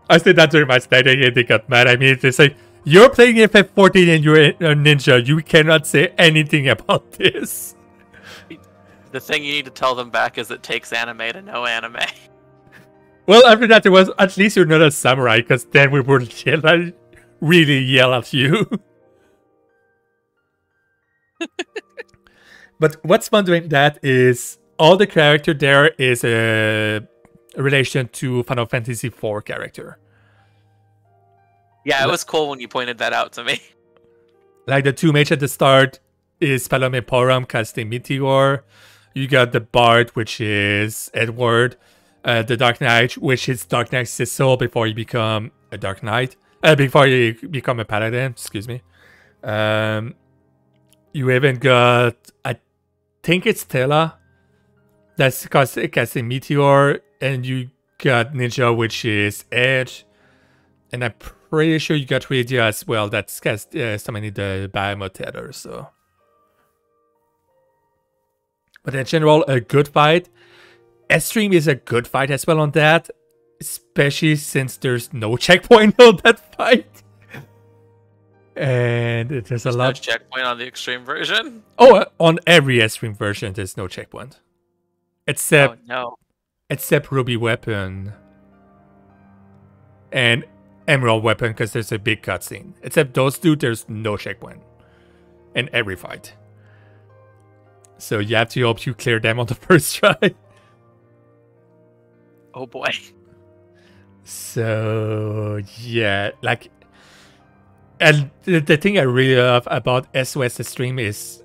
I said that during my stay and they got mad at me. They say, you're playing FF14 and you're a ninja. You cannot say anything about this. The thing you need to tell them back is it takes anime to know anime. Well, after that, it was, at least you're not a samurai, because then we would really yell at you. But what's fun doing that is all the character there is a relation to Final Fantasy IV character. Yeah, it was cool when you pointed that out to me. Like the two mages at the start, is Palomeporum casting Meteor. You got the Bard, which is Edward. The Dark Knight, which is Dark Knight Cecil before you become a Dark Knight. Before you become a Paladin, excuse me. You even got, I think it's Stella. That's casting Meteor. And you got Ninja, which is Edge. And I'm pretty sure you got Radio as well. That's summoning the Behemoth Tether, so. But in general, a good fight. S-Stream is a good fight as well on that. Especially since there's no checkpoint on that fight. And there's a lot. No checkpoint on the extreme version? Oh, on every extreme version, there's no checkpoint. Except, except Ruby Weapon. And Emerald Weapon, because there's a big cutscene. Except those two, there's no checkpoint. In every fight. So you have to hope you clear them on the first try. Oh boy. So, yeah, like, and the thing I really love about SOS Stream is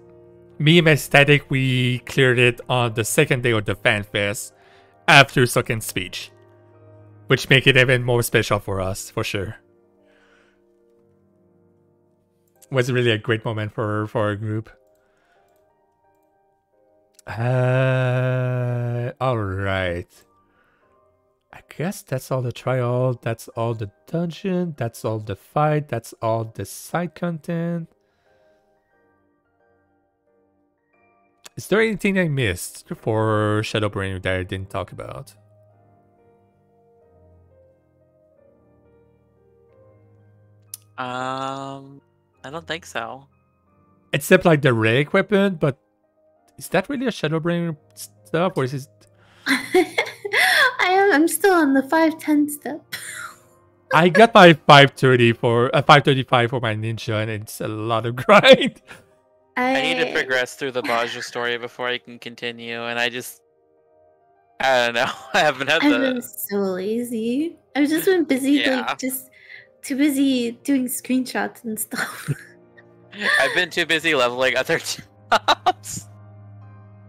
me and my Static, we cleared it on the second day of the fan fest after second speech, which make it even more special for us, for sure. Was really a great moment for our group. All right. I guess that's all the trial, that's all the dungeon, that's all the fight, that's all the side content. Is there anything I missed for Shadowbringer that I didn't talk about? I don't think so. Except like the relic weapon, but is that really a Shadowbringer stuff, or is it? I'm still on the 510 step. I got my 530 for 535 for my ninja, and it's a lot of grind. I need to progress through the Baja story before I can continue, and I don't know. I haven't had I've been so lazy. I've just been busy, like just too busy doing screenshots and stuff. I've been too busy leveling other jobs.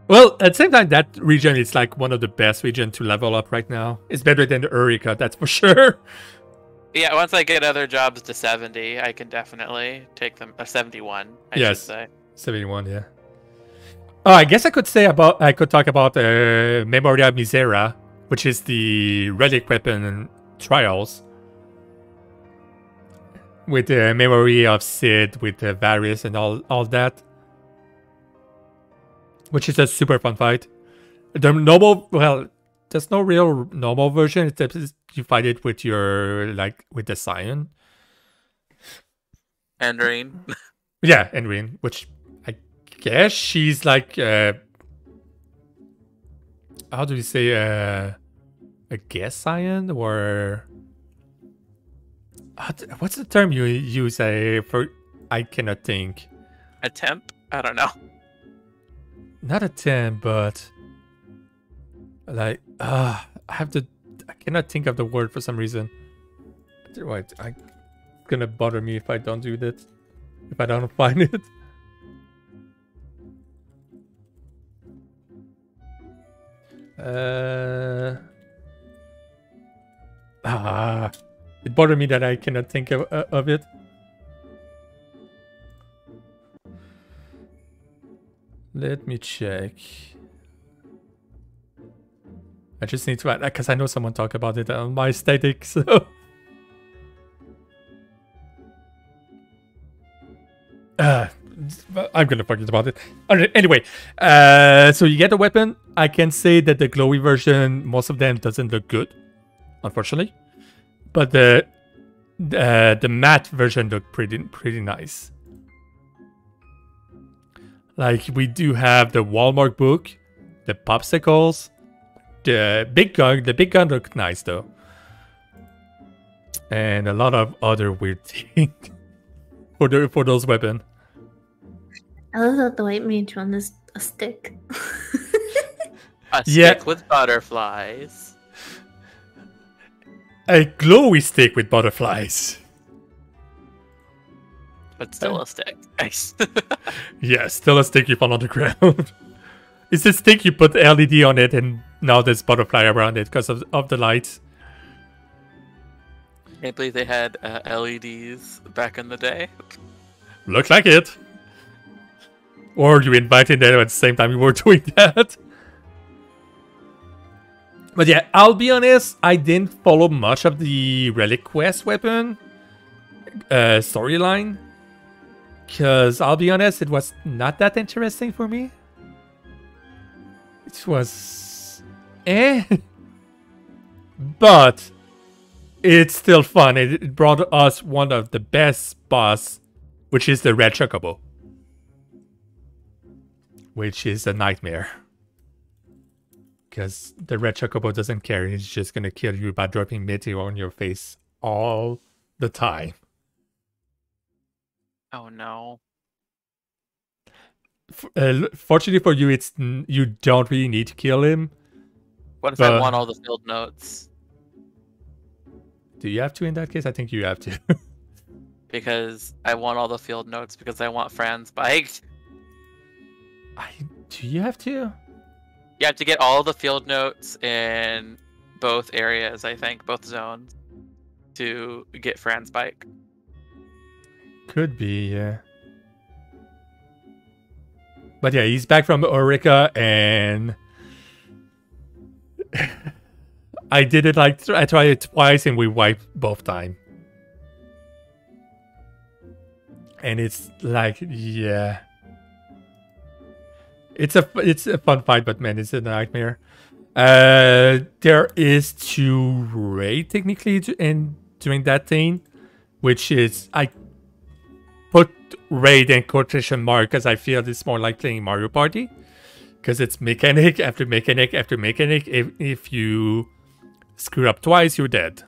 Well, at the same time, that region is like one of the best regions to level up right now. It's better than the Eureka, that's for sure. Yeah, once I get other jobs to 70, I can definitely take them. 71, I should say. 71, yeah. Oh, I guess I could talk about Memoria Misera, which is the relic weapon trials. With the memory of Sid, with the Varys and all that. Which is a super fun fight. The normal, well, there's no real normal version, except you fight it with your, with the Scion. Endrine. Yeah, Endrine, which I guess she's like, how do you say, a guest Scion, or... What's the term you use? I cannot think. A temp? I don't know. Not a temp, but like I cannot think of the word for some reason. Wait, it's gonna bother me if I don't do that. If I don't find it. It bothered me that I cannot think of it. Let me check. I just need to add, because I know someone talked about it on my static, so... I'm gonna forget about it. Anyway, so you get a weapon. I can say that the glowy version, most of them doesn't look good, unfortunately. But the matte version looked pretty nice. Like, we do have the Walmart book, the popsicles, the big gun. The big gun looked nice though, and a lot of other weird things for those weapons. I love that the white mage one is a stick. A stick with butterflies. A glowy stick with butterflies. But still a stick. Yeah, still a stick you found on the ground. It's a stick you put LED on it, and now there's butterfly around it because of the lights. Can't believe they had LEDs back in the day. Looks like it. Or you invited them at the same time you were doing that. But yeah, I'll be honest, I didn't follow much of the Relic Quest weapon storyline. Because I'll be honest, it was not that interesting for me. It was... But it's still fun. It brought us one of the best boss, which is the Red Chocobo. Which is a nightmare. Because the Red Chocobo doesn't care. He's just going to kill you by dropping meteor on your face all the time. Oh no. Fortunately for you, you don't really need to kill him. What if I want all the field notes? Do you have to in that case? I think you have to. Because I want all the field notes because I want Fran's bike. Do you have to? You have to get all the field notes in both areas, I think, both zones, to get Fran's bike. Could be, yeah. But yeah, he's back from Orica, and I did it like I tried it twice, and we wiped both time. And it's like, yeah. It's a fun fight, but man, it's a nightmare. There is 2 raid technically during that thing, which is I put raid in quotation mark because I feel it's more like playing Mario Party, because it's mechanic after mechanic after mechanic. If you screw up twice, you're dead,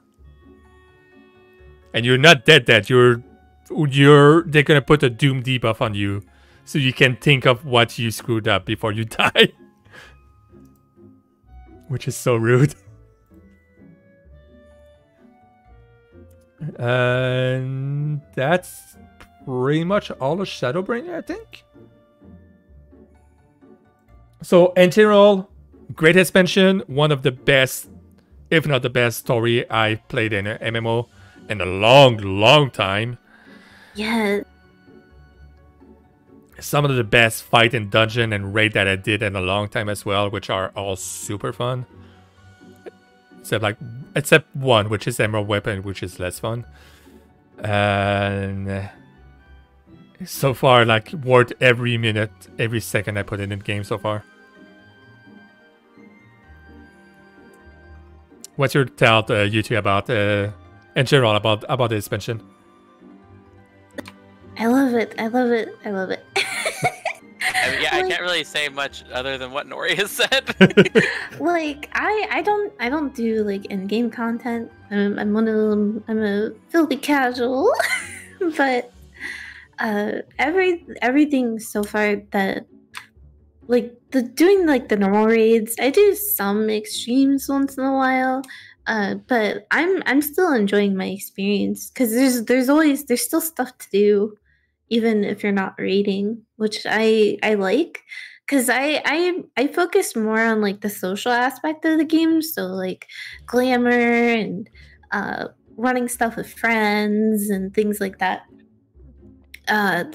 and you're not dead. They're gonna put a doom debuff on you. So you can think of what you screwed up before you die. Which is so rude. And that's pretty much all of Shadowbringer, I think. So, in general, great expansion. One of the best, if not the best story I've played in an MMO in a long, long time. Yeah. Some of the best fight in dungeon and raid that I did in a long time as well, which are all super fun. Except one, which is Emerald Weapon, which is less fun. And so far, like, worth every minute, every second I put in the game so far. What's your thought, YouTube, about in general about the expansion? I love it. I love it. I love it. I mean, yeah, I can't really say much other than what Nori has said. Like, I don't do like in-game content. I'm one of them. I'm a filthy casual, but everything so far that like doing like the normal raids. I do some extremes once in a while. But I'm still enjoying my experience because there's still stuff to do, even if you're not raiding, which I like, because I focus more on like the social aspect of the game, so like glamour and running stuff with friends and things like that.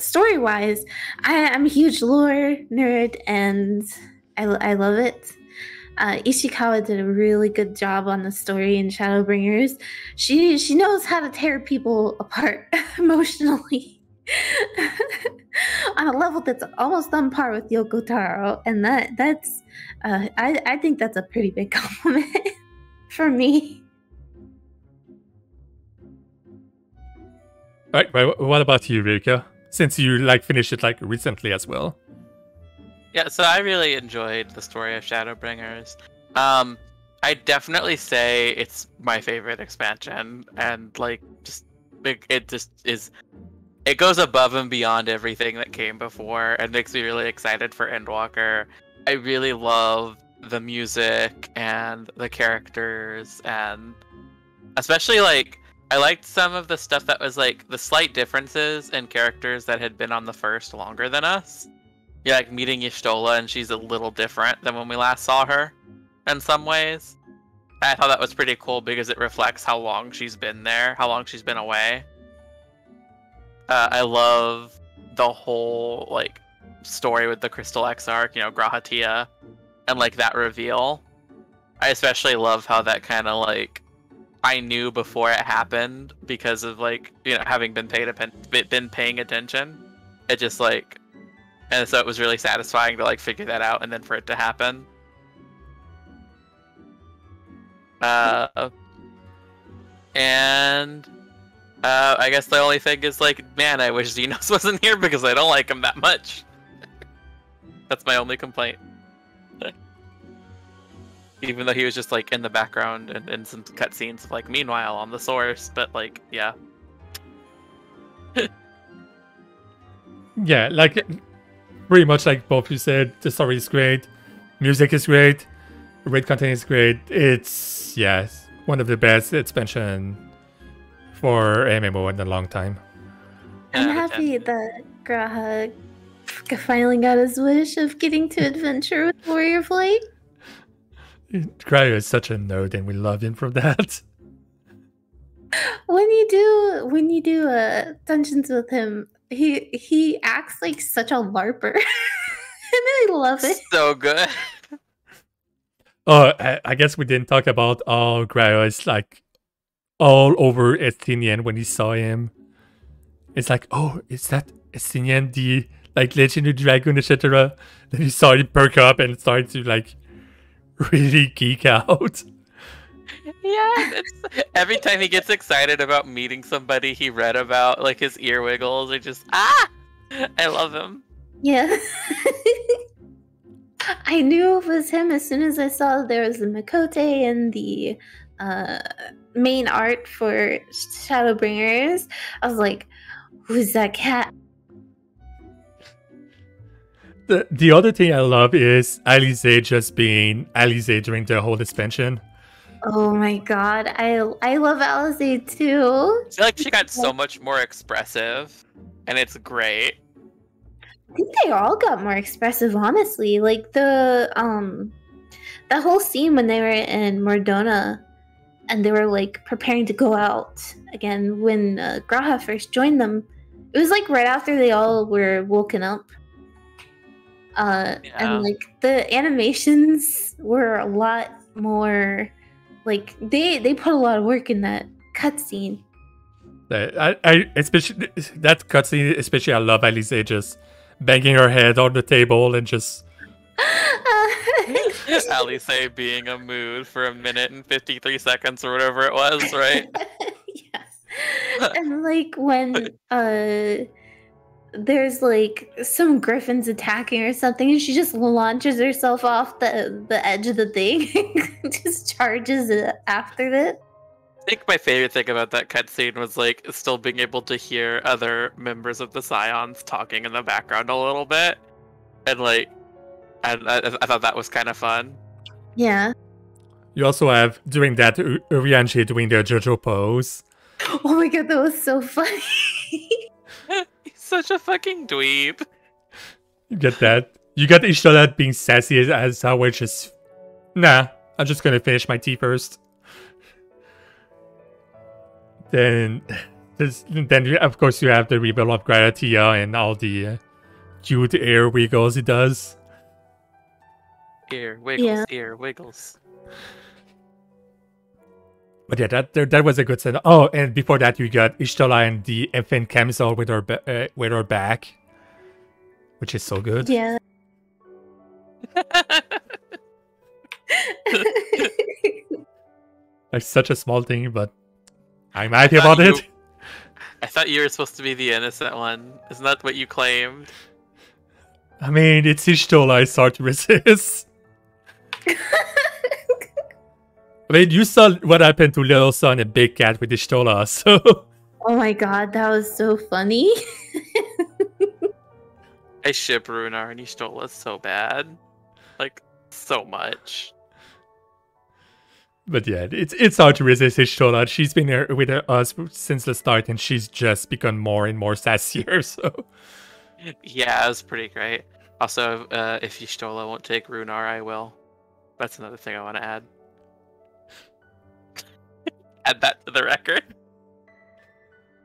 Story wise, I'm a huge lore nerd and I love it. Ishikawa did a really good job on the story in Shadowbringers. She knows how to tear people apart emotionally on a level that's almost on par with Yoko Taro, and that's I think that's a pretty big compliment for me. All right, what about you, Rika? Since you like finished it like recently as well. Yeah, so I really enjoyed the story of Shadowbringers. I definitely say it's my favorite expansion, and like it goes above and beyond everything that came before, and makes me really excited for Endwalker. I really love the music and the characters, and especially like I liked some of the stuff that was like the slight differences in characters that had been on the first longer than us. Yeah, like meeting Y'shtola, and she's a little different than when we last saw her in some ways. I thought that was pretty cool because it reflects how long she's been there, how long she's been away. I love the whole like story with the Crystal Exarch, Grahatia, and like that reveal. I especially love how that kind of like I knew before it happened because of like having been paying attention. It just like, and so it was really satisfying to like figure that out and then for it to happen. And I guess the only thing is like, man, I wish Xenos wasn't here because I don't like him that much. That's my only complaint. Even though he was just like in the background and in some cutscenes of like meanwhile on the source, but like yeah. Yeah, like pretty much like both you said, the story is great, music is great, raid content is great. It's one of the best expansion for MMO in a long time. I'm happy that Graha finally got his wish of getting to adventure with Warrior Flight. Graha is such a nerd, and we love him for that. When you do dungeons with him, he acts like such a LARPer, and I love it. So good. Oh, I guess we didn't talk about how Graha is like all over Estinian when he saw him. It's like, oh, is that Estinian, the like legendary dragon, etc.? Then he saw him perk up and started to like really geek out. Yeah, every time he gets excited about meeting somebody he read about, like his ear wiggles are just I love him. Yeah. I knew it was him as soon as I saw there was the Makote and the main art for Shadowbringers. I was like, who's that cat? The other thing I love is Alize just being Alize during the whole expansion. Oh my god, I love Alize too. I feel like she got so much more expressive, and it's great. I think they all got more expressive, honestly. Like the whole scene when they were in Mordona and they were like preparing to go out again when Graha first joined them. It was like right after they all were woken up. And like the animations were a lot more like they put a lot of work in that cutscene. I especially that cutscene, especially I love Alize just banging her head on the table and just Alize being a mood for 1 minute and 53 seconds or whatever it was, right? Yes. And like when there's like some griffins attacking or something and she just launches herself off the edge of the thing just charges it after it. I think my favorite thing about that cutscene was like still being able to hear other members of the Scions talking in the background a little bit, and like, I thought that was kind of fun. Yeah. You also have during that Urianchi doing the JoJo pose. Oh my god, that was so funny. He's such a fucking dweeb. You get that? You got Y'shtola being sassy as how we're just, nah, I'm just gonna finish my tea first. Then of course you have the reveal of Grahatia and all the cute air wiggles it does. Ear wiggles, ear wiggles. But yeah, that was a good set. Oh, and before that you got Y'shtola and the infant camisole with her back, which is so good. Yeah. Like such a small thing, but I'm happy about it. I thought you were supposed to be the innocent one. Isn't that what you claimed? I mean, it's Y'shtola, I start to resist. I mean, you saw what happened to Little Son and Big Cat with Y'shtola, so... Oh my god, that was so funny. I ship Runar and Y'shtola so bad. Like, so much. But yeah, it's hard to resist Ishtola. She's been here with us since the start, and she's just become more and more sassier. So yeah, it was pretty great. Also, if Ishtola won't take Runar, I will. That's another thing I want to add. Add that to the record.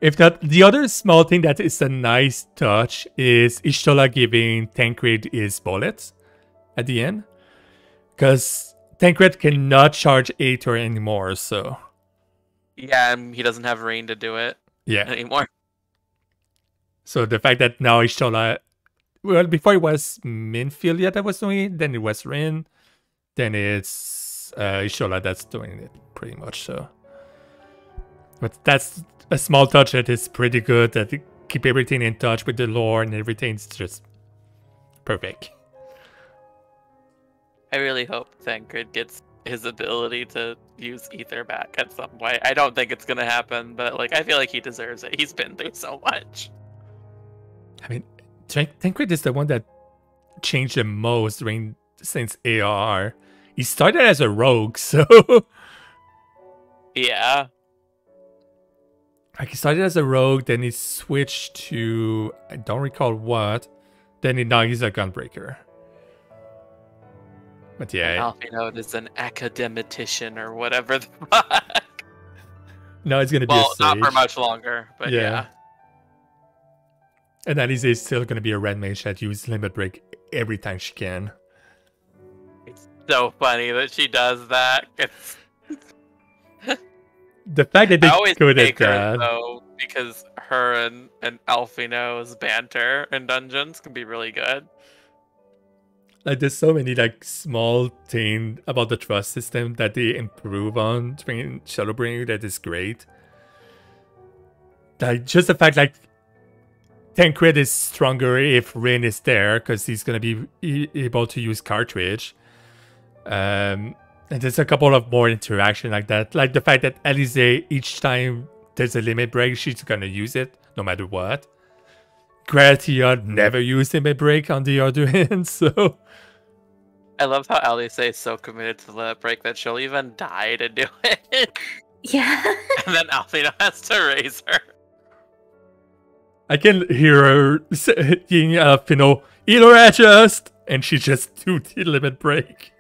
If that, the other small thing that is a nice touch is Ishtola giving Tancred his bullets at the end, because Tancred cannot charge Aether anymore. So yeah, and he doesn't have Rain to do it. Anymore. So the fact that now Ishtola, well, before it was Minfilia that was doing it, then it was Rin, then it's Ishtola that's doing it pretty much. So, but that's a small touch that is pretty good. That keep everything in touch with the lore and everything's just perfect. I really hope Tancred gets his ability to use Aether back at some point. I don't think it's gonna happen, but like I feel like he deserves it. He's been through so much. I mean, Tancred is the one that changed the most since AR. He started as a rogue, so yeah. Like he started as a rogue, then he switched to I don't recall what. Then now he's a gunbreaker. But yeah, Alphinaud is an academician or whatever the fuck. No, it's gonna be a sage. Not for much longer, but yeah. And Alize is still gonna be a red mage that uses limit break every time she can. It's so funny that she does that. The fact that they always good take at her that, though, because her and Alphinaud's banter in dungeons can be really good. like there's so many like small things about the trust system that they improve on during Shadowbringer that is great. Like just the fact like Tancred is stronger if Rin is there because he's gonna be able to use cartridge. And there's a couple of more interaction like that. Like the fact that Alize, each time there's a limit break, she's gonna use it no matter what. Gratia never used limit break on the other end, so I love how Alize is so committed to the limit break that she'll even die to do it. Yeah. And then Alphinaud has to raise her. I can hear her saying, Alphinaud, either adjust, and she just do the limit break.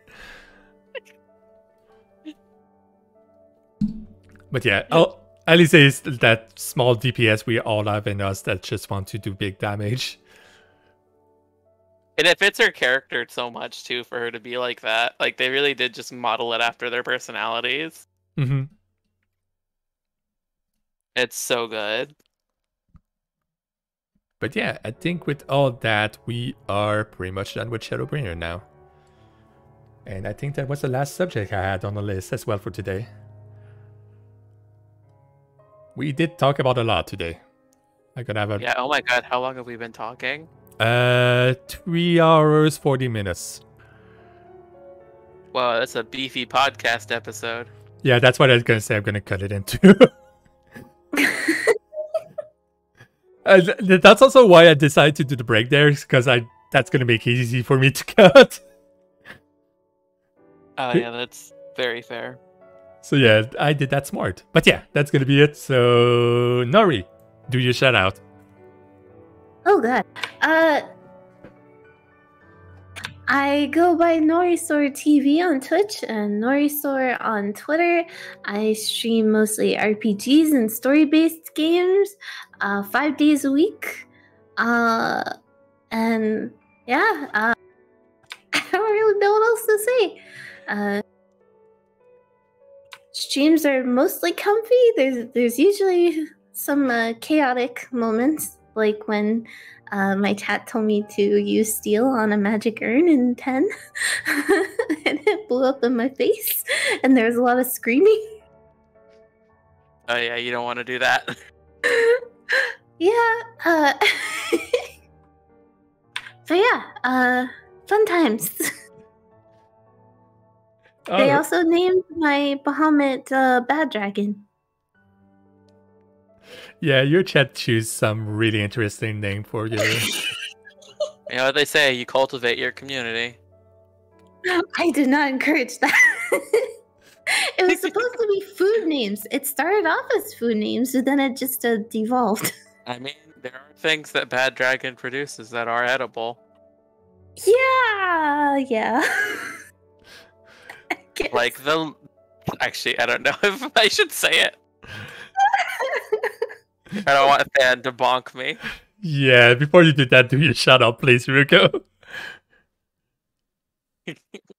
But yeah, Alize is that small DPS we all have in us that just want to do big damage. And it fits her character so much, too, for her to be like that. Like, they really did just model it after their personalities. Mm-hmm. It's so good. But yeah, I think with all that, we are pretty much done with Shadowbringer now. And I think that was the last subject I had on the list as well for today. We did talk about a lot today. I could have a... Yeah, oh my god, how long have we been talking? 3 hours, 40 minutes. Wow, that's a beefy podcast episode. Yeah, that's what I was going to say. I'm going to cut it into. That's also why I decided to do the break there, because that's going to make it easy for me to cut. Oh yeah, that's very fair. So yeah, I did that smart. But yeah, that's going to be it. So, Nori, do your shout out. Oh god. I go by Norisor TV on Twitch and Norisor on Twitter. I stream mostly RPGs and story-based games 5 days a week. And yeah, I don't really know what else to say. Streams are mostly comfy. There's usually some chaotic moments, like when my cat told me to use steel on a magic urn in 10 and it blew up in my face and there was a lot of screaming. Oh yeah, you don't want to do that. Yeah, so yeah, fun times. They also named my Bahamut Bad Dragon. Yeah, your chat choose some really interesting name for you. You know what they say, you cultivate your community. I did not encourage that. It was supposed to be food names. It started off as food names, but then it just devolved. I mean, there are things that Bad Dragon produces that are edible. Yeah. Like actually, I don't know if I should say it. I don't want Fan to bonk me. Yeah, before you do that, do you shut up, please, Ryuko?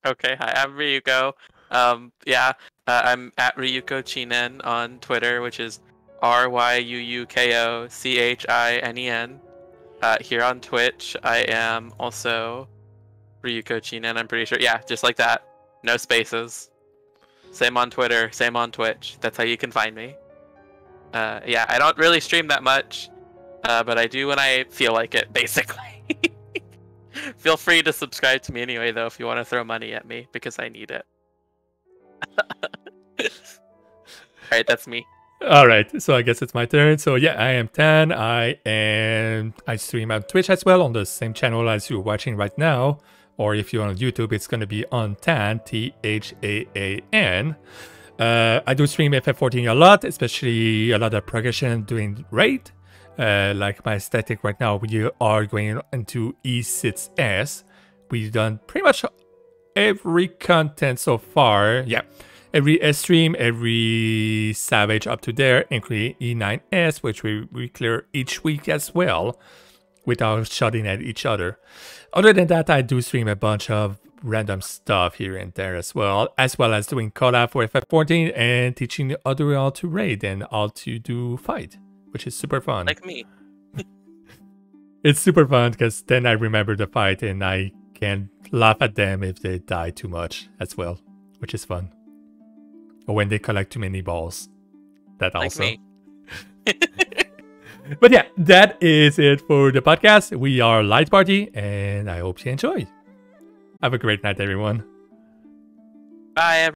Okay, hi, I'm Ryuko. I'm at Ryuko Chinen on Twitter, which is RYUUKOCHINEN. Here on Twitch, I am also Ryuko Chinen, I'm pretty sure. Yeah, just like that. No spaces. Same on Twitter, same on Twitch. That's how you can find me. Yeah, I don't really stream that much, but I do when I feel like it, basically. Feel free to subscribe to me anyway, though, if you want to throw money at me, because I need it. Alright, that's me. Alright, so I guess it's my turn. So yeah, I am Tan. I stream on Twitch as well, on the same channel as you're watching right now. Or if you're on YouTube, it's going to be on Tan, T-H-A-A-N. I do stream FF14 a lot, especially a lot of progression doing raid. Like my static right now, we are going into E6S. We've done pretty much every content so far. Yeah, every S stream, every Savage up to there, including E9S, which we clear each week as well, without shooting at each other. Other than that, I do stream a bunch of random stuff here and there as well as doing collab for FF14 and teaching the other all to raid and all to do fight, which is super fun. Like me. It's super fun because then I remember the fight and I can laugh at them if they die too much as well, which is fun. Or when they collect too many balls. That like also. Me. But yeah, that is it for the podcast. We are Light Party and I hope you enjoy. Have a great night, everyone. Bye, everyone.